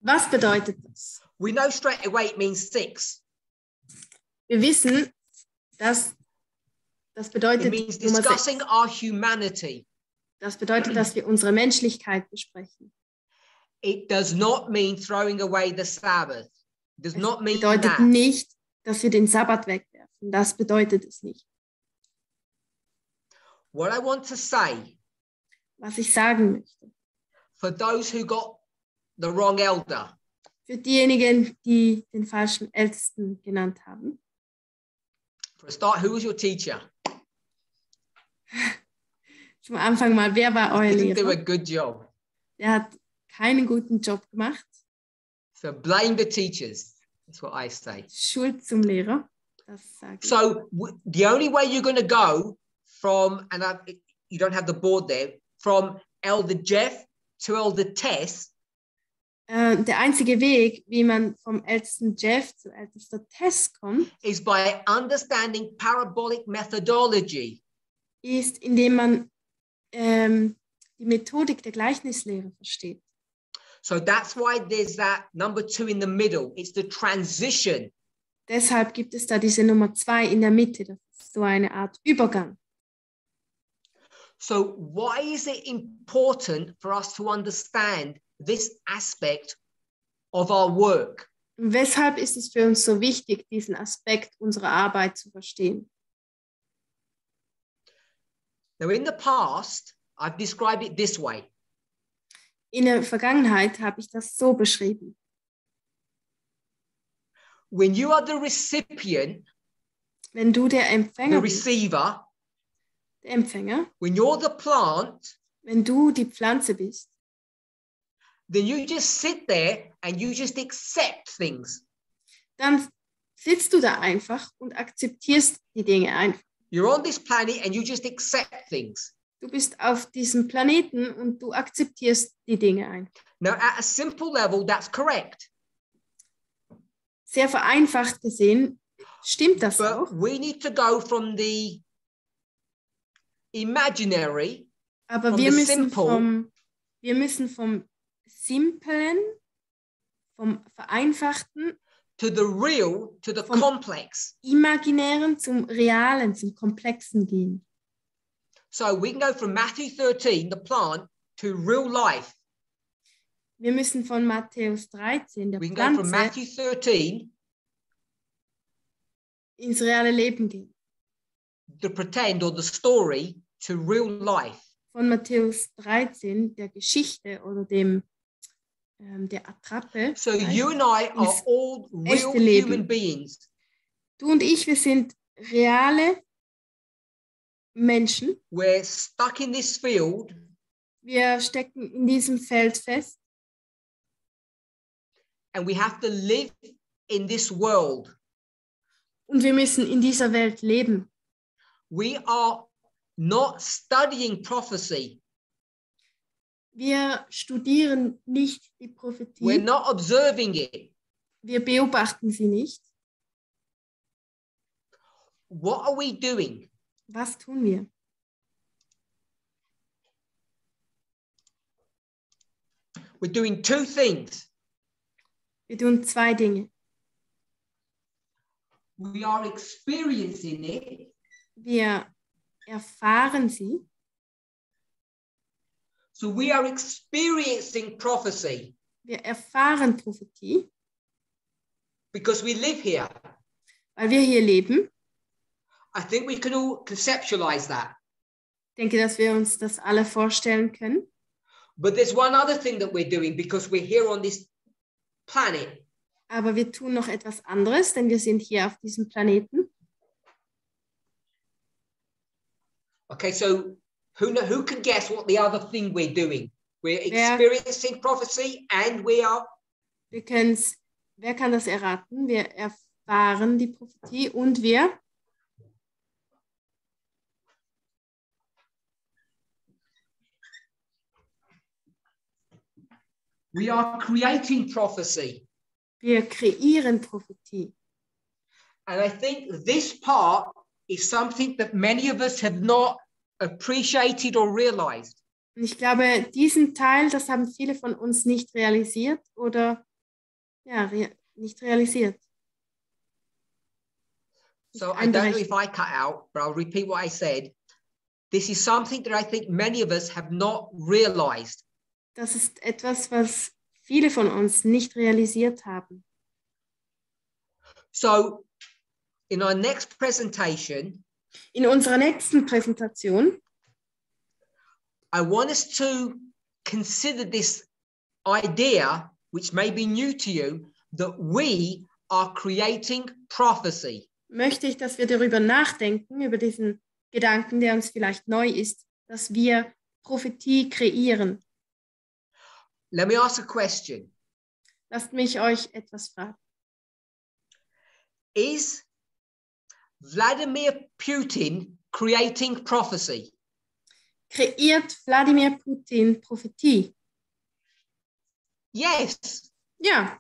Was bedeutet das? We know straight away it means 6. Wir wissen, dass das bedeutet It means Nummer 6. discussing our humanity. Das bedeutet, dass wir unsere Menschlichkeit besprechen. It does not mean throwing away the Sabbath. It does not mean bedeutet that. nicht, dass wir den Sabbat wegwerfen. Das bedeutet es nicht. What I want to say, was ich sagen möchte, for those who got the wrong elder, für diejenigen, die den falschen Ältesten genannt haben. for a start, who was your teacher? Zum Anfang mal, wer war euer Didn't do a Lehrer? good job. Der hat keinen guten Job gemacht. So blame the teachers. That's what I say. Schuld zum Lehrer. Das sage ich. So the only way you're going to go from, and you don't have the board there, from Elder Jeff to Elder Tess. Der einzige Weg, wie man vom Ältesten Jeff zu Ältester Tess kommt, is by understanding parabolic methodology. Ist, indem man die Methodik der Gleichnislehre versteht. So that's why there's that number 2 in the middle. It's the transition. Deshalb gibt es da diese Nummer 2 in der Mitte. Das ist so eine Art Übergang. So why is it important for us to understand this aspect of our work? Und weshalb ist es für uns so wichtig, diesen Aspekt unserer Arbeit zu verstehen? Now, in the past, I've described it this way. In der Vergangenheit habe ich das so beschrieben. When you are the recipient, Wenn du der the Empfänger bist, receiver, der Empfänger, when you're the plant, wenn du die Pflanze bist, then you just sit there and you just accept things. dann sitzt du da einfach und akzeptierst die Dinge einfach. You're on this planet and you just accept things. Du bist auf diesem Planeten und du akzeptierst die Dinge einfach. Now, at a simple level, that's correct. Sehr vereinfacht gesehen stimmt das But auch, we need to go from the imaginary, aber from wir the müssen vom Simplen, vom Vereinfachten, to the real, to the Vom- complex. Imaginären zum Realen, zum Komplexen gehen. So we can go from Matthew 13, the plant, to real life. Wir müssen von Matthäus 13, der We can go from Pflanze, Matthew 13, ins reale Leben gehen. the pretend or the story, to real life. Von Matthäus 13, der Geschichte oder der Attrappe. So you and I are Ins all real echte Leben. human beings. Du und ich, wir sind reale Menschen. We're stuck in this field Wir stecken in diesem Feld fest and we have to live in this world. und wir müssen in dieser Welt leben. We are not studying prophecy. Wir studieren nicht die We're Prophetie. not observing it. Wir beobachten sie nicht. What are we doing? Was tun wir? We're doing 2 things. Wir tun 2 Dinge. We are experiencing it, Wir erfahren sie. so we are experiencing prophecy Wir erfahren Prophetie, because we live here. weil wir hier leben. I think we can all conceptualize that. Ich denke, dass wir uns das alle vorstellen können. But there's one other thing that we're doing because we're here on this planet. aber wir tun noch etwas anderes, denn wir sind hier auf diesem Planeten. Okay, so who can guess what the other thing we're doing? We're experiencing prophecy and we are... Wer kann das erraten? Wir erfahren die Prophetie und wir... We are creating prophecy. Wir kreieren Prophetie. And I think this part is something that many of us have not appreciated or realized. Und ich glaube, diesen Teil, das haben viele von uns nicht realisiert oder nicht realisiert. So I don't know if I cut out, but I'll repeat what I said. This is something that I think many of us have not realized. Das ist etwas, was viele von uns nicht realisiert haben. So in our next presentation, in unserer nächsten Präsentation, I want us to consider this idea, which may be new to you, that we are creating prophecy. Möchte ich, dass wir darüber nachdenken, über diesen Gedanken, der uns vielleicht neu ist, dass wir Prophetie kreieren. Let me ask a question. Lasst mich euch etwas fragen. Is Vladimir Putin creating prophecy? Kreiert Wladimir Putin Prophetie? Yes. Ja.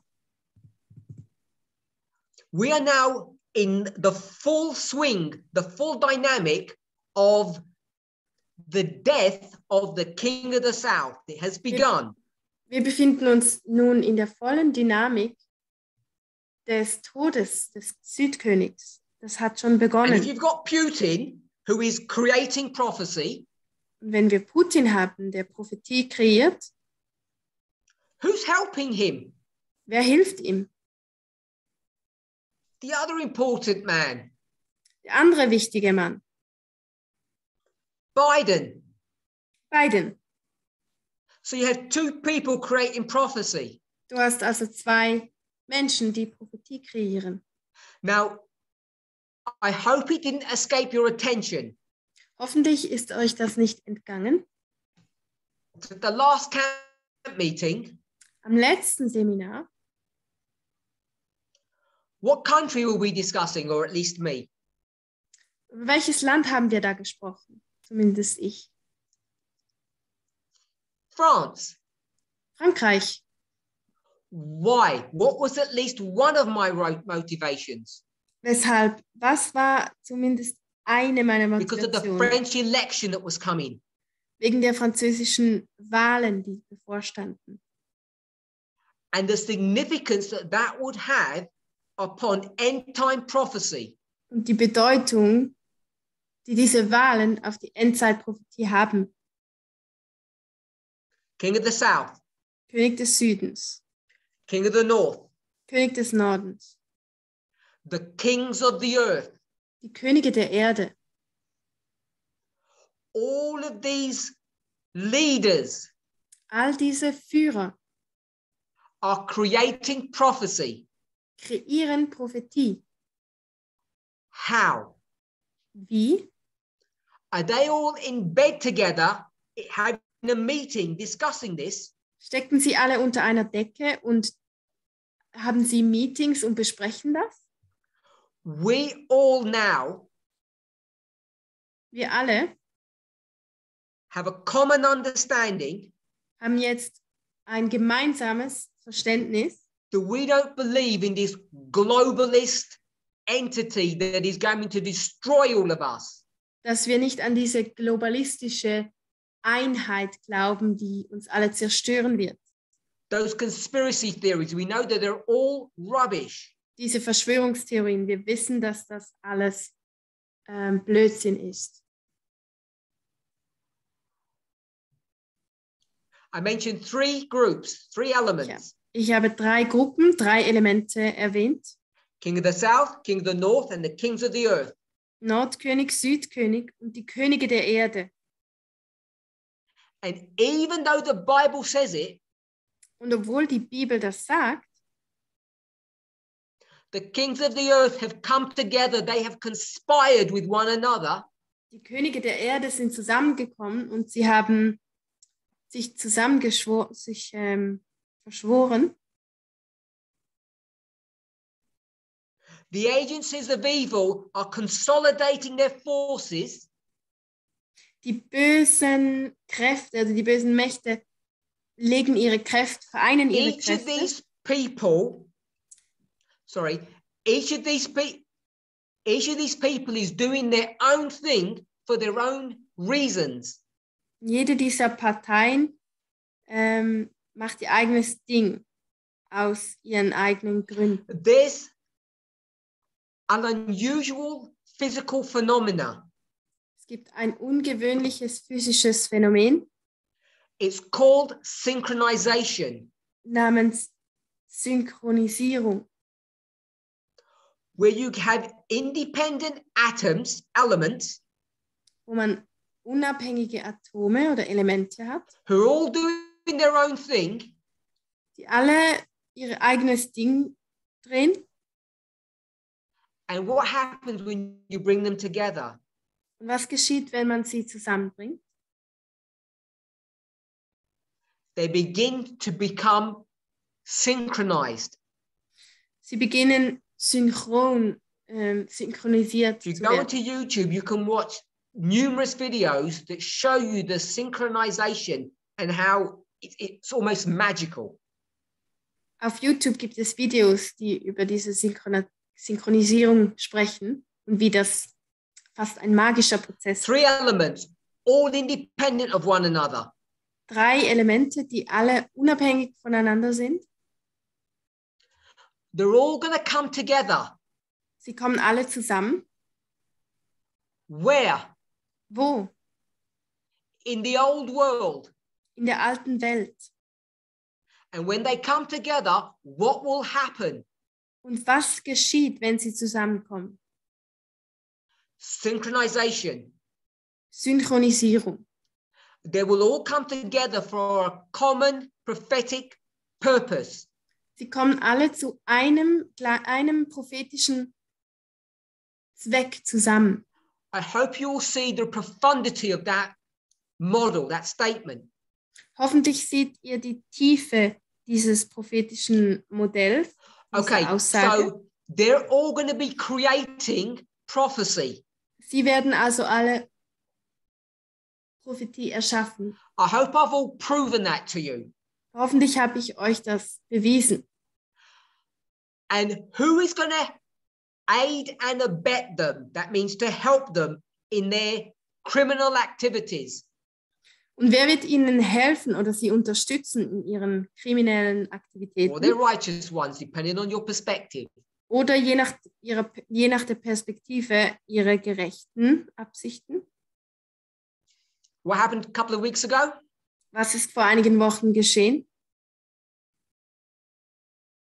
We are now in the full swing, the full dynamic of the death of the king of the south. It has begun. Wir befinden uns nun in der vollen Dynamik des Todes des Südkönigs. Das hat schon begonnen. And if you've got Putin, who is creating prophecy, und wenn wir Putin haben, der Prophetie kreiert, who's helping him? Wer hilft ihm? The other important man. Der andere wichtige Mann. Biden. Biden. So you have two people creating prophecy. Du hast also zwei Menschen, die Prophetie kreieren. Now, I hope it didn't escape your attention. Hoffentlich ist euch das nicht entgangen. At the last camp meeting, am letzten Seminar, what country were we discussing, or at least me? Über welches Land haben wir da gesprochen? Zumindest ich. France. Frankreich. Why? What was at least one of my motivations? Weshalb? Was war zumindest eine meiner Motivationen? Because of the French election that was coming. Wegen der französischen Wahlen, die bevorstanden. And the significance that that would have upon end-time prophecy. Und die Bedeutung, die diese Wahlen auf die Endzeitprophetie haben. King of the South. König des Südens. King of the North. König des Nordens. The kings of the earth. Die Könige der Erde. All of these leaders. All diese Führer. Are creating prophecy. Kreieren Prophetie. How? Wie? Are they all in bed together, having a meeting, discussing this? Stecken sie alle unter einer Decke und haben sie Meetings und besprechen das? We all now Wir alle have a common understanding haben jetzt ein gemeinsames Verständnis, that we don't believe in this globalist entity that is going to destroy all of us. dass wir nicht an diese globalistische Einheit glauben, die uns alle zerstören wird. Those conspiracy theories, we know that they're all rubbish. Diese Verschwörungstheorien, wir wissen, dass das alles Blödsinn ist. I mentioned three groups, three elements. Ja. Ich habe 3 Gruppen, 3 Elemente erwähnt. King of the South, King of the North, and the kings of the earth. Nordkönig, Südkönig und die Könige der Erde. And even though the Bible says it, und obwohl die Bibel das sagt, The kings of the earth have come together. They have conspired with one another. Die Könige der Erde sind zusammengekommen und sie haben sich verschworen. The agencies of evil are consolidating their forces. Die bösen Kräfte, also die bösen Mächte, vereinen ihre Kräfte. Each of these people is doing their own thing for their own reasons. Jede dieser Parteien macht ihr eigenes Ding aus ihren eigenen Gründen. There's an unusual physical phenomena. Es gibt ein ungewöhnliches physisches Phänomen. It's called synchronization. Namens Synchronisierung. Where you have independent elements, wo man unabhängige Atome oder Elemente hat, who are all doing their own thing, die alle ihr eigenes Ding drehen. And what happens when you bring them together? Und was geschieht, wenn man sie zusammenbringt? They begin to become synchronized. Sie beginnen synchronisiert If you zu go werden. onto YouTube, you can watch numerous videos that show you the synchronization and how it's almost magical. Auf YouTube gibt es Videos, die über diese Synchronisierung sprechen und wie das fast ein magischer Prozess ist. 3 elements, all independent of one another. 3 Elemente, die alle unabhängig voneinander sind. They're all going to come together. Sie kommen alle zusammen. Where? Wo? In the old world. In der alten Welt. And when they come together, what will happen? Und was geschieht, wenn sie zusammenkommen? Synchronization. Synchronisierung. They will all come together for a common prophetic purpose. Sie kommen alle zu einem prophetischen Zweck zusammen. I hope you will see the profundity of that model, that statement. Hoffentlich seht ihr die Tiefe dieses prophetischen Modells. Okay, so they're all going to be creating prophecy. Sie werden also alle Prophetie erschaffen. I hope I've all proven that to you. Hoffentlich habe ich euch das bewiesen. And who is going to aid and abet them? That means to help them in their criminal activities. Und wer wird ihnen helfen oder sie unterstützen in ihren kriminellen Aktivitäten? Or they're righteous ones, depending on your perspective. Oder je nach der Perspektive ihre gerechten Absichten. What happened a couple of weeks ago? Was ist vor einigen Wochen geschehen?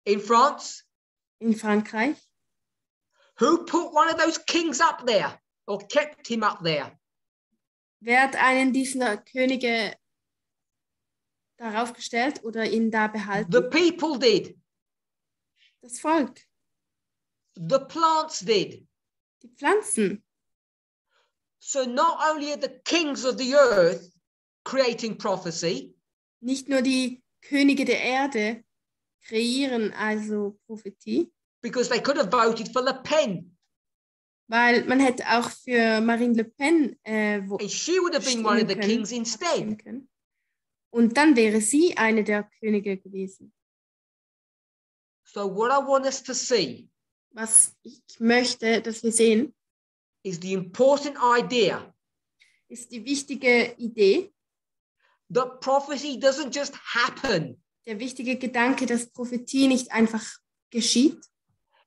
In France? In Frankreich? Who put one of those kings up there or kept him up there? Wer hat einen dieser Könige darauf gestellt oder ihn da behalten? The people did. Das Volk. The plants did. Die Pflanzen. So not only are the kings of the earth creating prophecy, nicht nur die Könige der Erde kreieren also Prophetie, because they could have voted for Le Pen. Weil man hätte auch für Marine Le Pen and she would have been one of the kings instead. Und dann wäre sie eine der Könige gewesen. So what I want us to see, was ich möchte, dass wir sehen, is the important idea, ist die wichtige Idee, that prophecy doesn't just happen. Der wichtige Gedanke, dass Prophetie nicht einfach geschieht,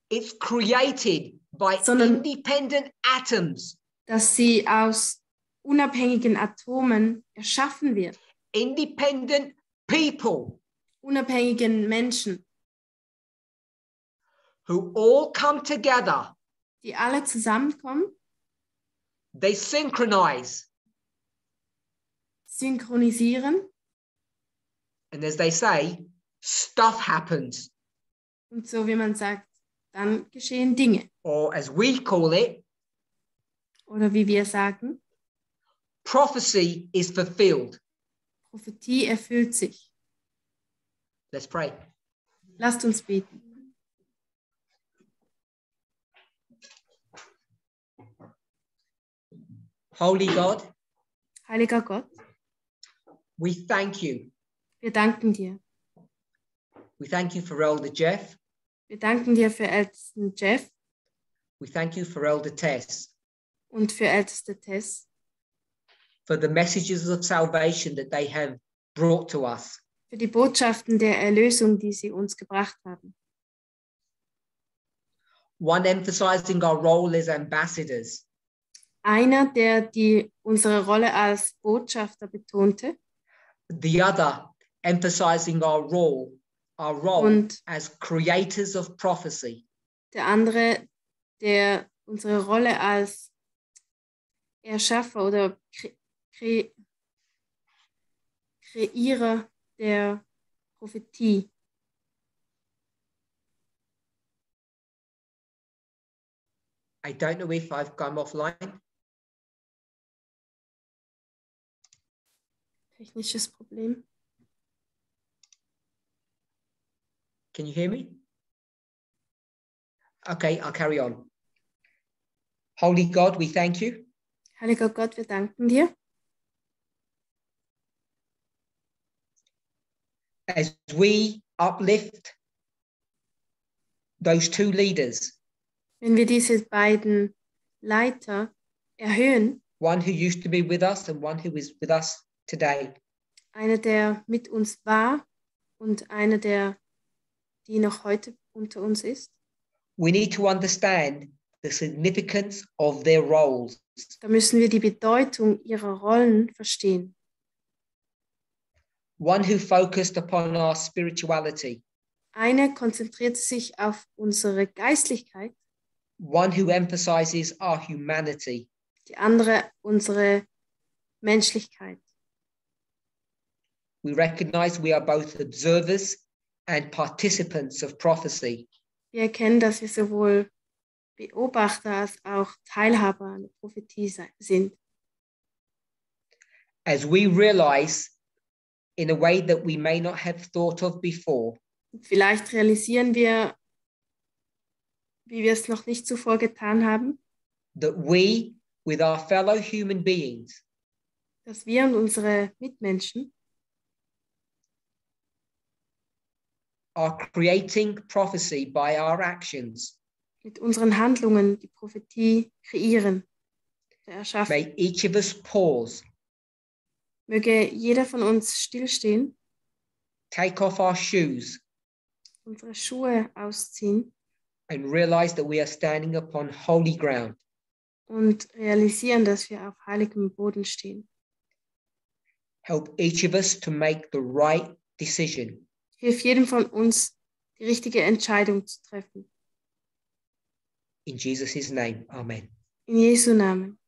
it's created by independent atoms. Dass sie aus unabhängigen Atomen erschaffen wird. Independent people. Unabhängigen Menschen. Who all come together. Die alle zusammenkommen. They synchronize. Synchronisieren. And as they say, stuff happens. Und so wie man sagt, dann geschehen Dinge. Or as we call it, Oder wie wir sagen, prophecy is fulfilled. Prophetie erfüllt sich. Let's pray. Lasst uns beten. Holy God, Heiliger Gott, we thank you. wir danken dir. We thank you for Elder Jeff. Wir danken dir für Ältesten Jeff We thank you for Elder Tess, und für Älteste Tess, for the messages of salvation that they have brought to us. für die Botschaften der Erlösung, die sie uns gebracht haben. One emphasizing our role as ambassadors, Einer, der unsere Rolle als Botschafter betonte, the other emphasizing our role Und- as creators of prophecy. der andere, der unsere Rolle als Erschaffer oder Kreierer der Prophetie. I don't know if I've gone offline. Technisches Problem. Can you hear me? Okay, I'll carry on. Holy God, we thank you. Heiliger Gott, wir danken dir, As we uplift those two leaders, wenn wir diese beiden Leiter erhöhen, one who used to be with us and one who is with us today. einer, der mit uns war und einer, die noch heute unter uns ist. We need to understand the significance of their roles. Da müssen wir die Bedeutung ihrer Rollen verstehen. One who focused upon our spirituality, Eine konzentriert sich auf unsere Geistlichkeit, one who emphasizes our humanity. die andere unsere Menschlichkeit. We recognize we are both observers and participants of prophecy. Wir erkennen, dass wir sowohl Beobachter als auch Teilhaber an der Prophetie sind. As we realize in a way that we may not have thought of before, Und vielleicht realisieren wir, wie wir es noch nicht zuvor getan haben, that we, with our fellow human beings, dass wir und unsere Mitmenschen are creating prophecy by our actions. mit unseren Handlungen die Prophetie kreieren, erschaffen. May each of us pause, Möge jeder von uns stillstehen, take off our shoes, unsere Schuhe ausziehen and realize that we are standing upon holy ground. und realisieren, dass wir auf heiligem Boden stehen. Help each of us to make the right decision. Hilf jedem von uns, die richtige Entscheidung zu treffen. In Jesus' name, amen. In Jesu Namen.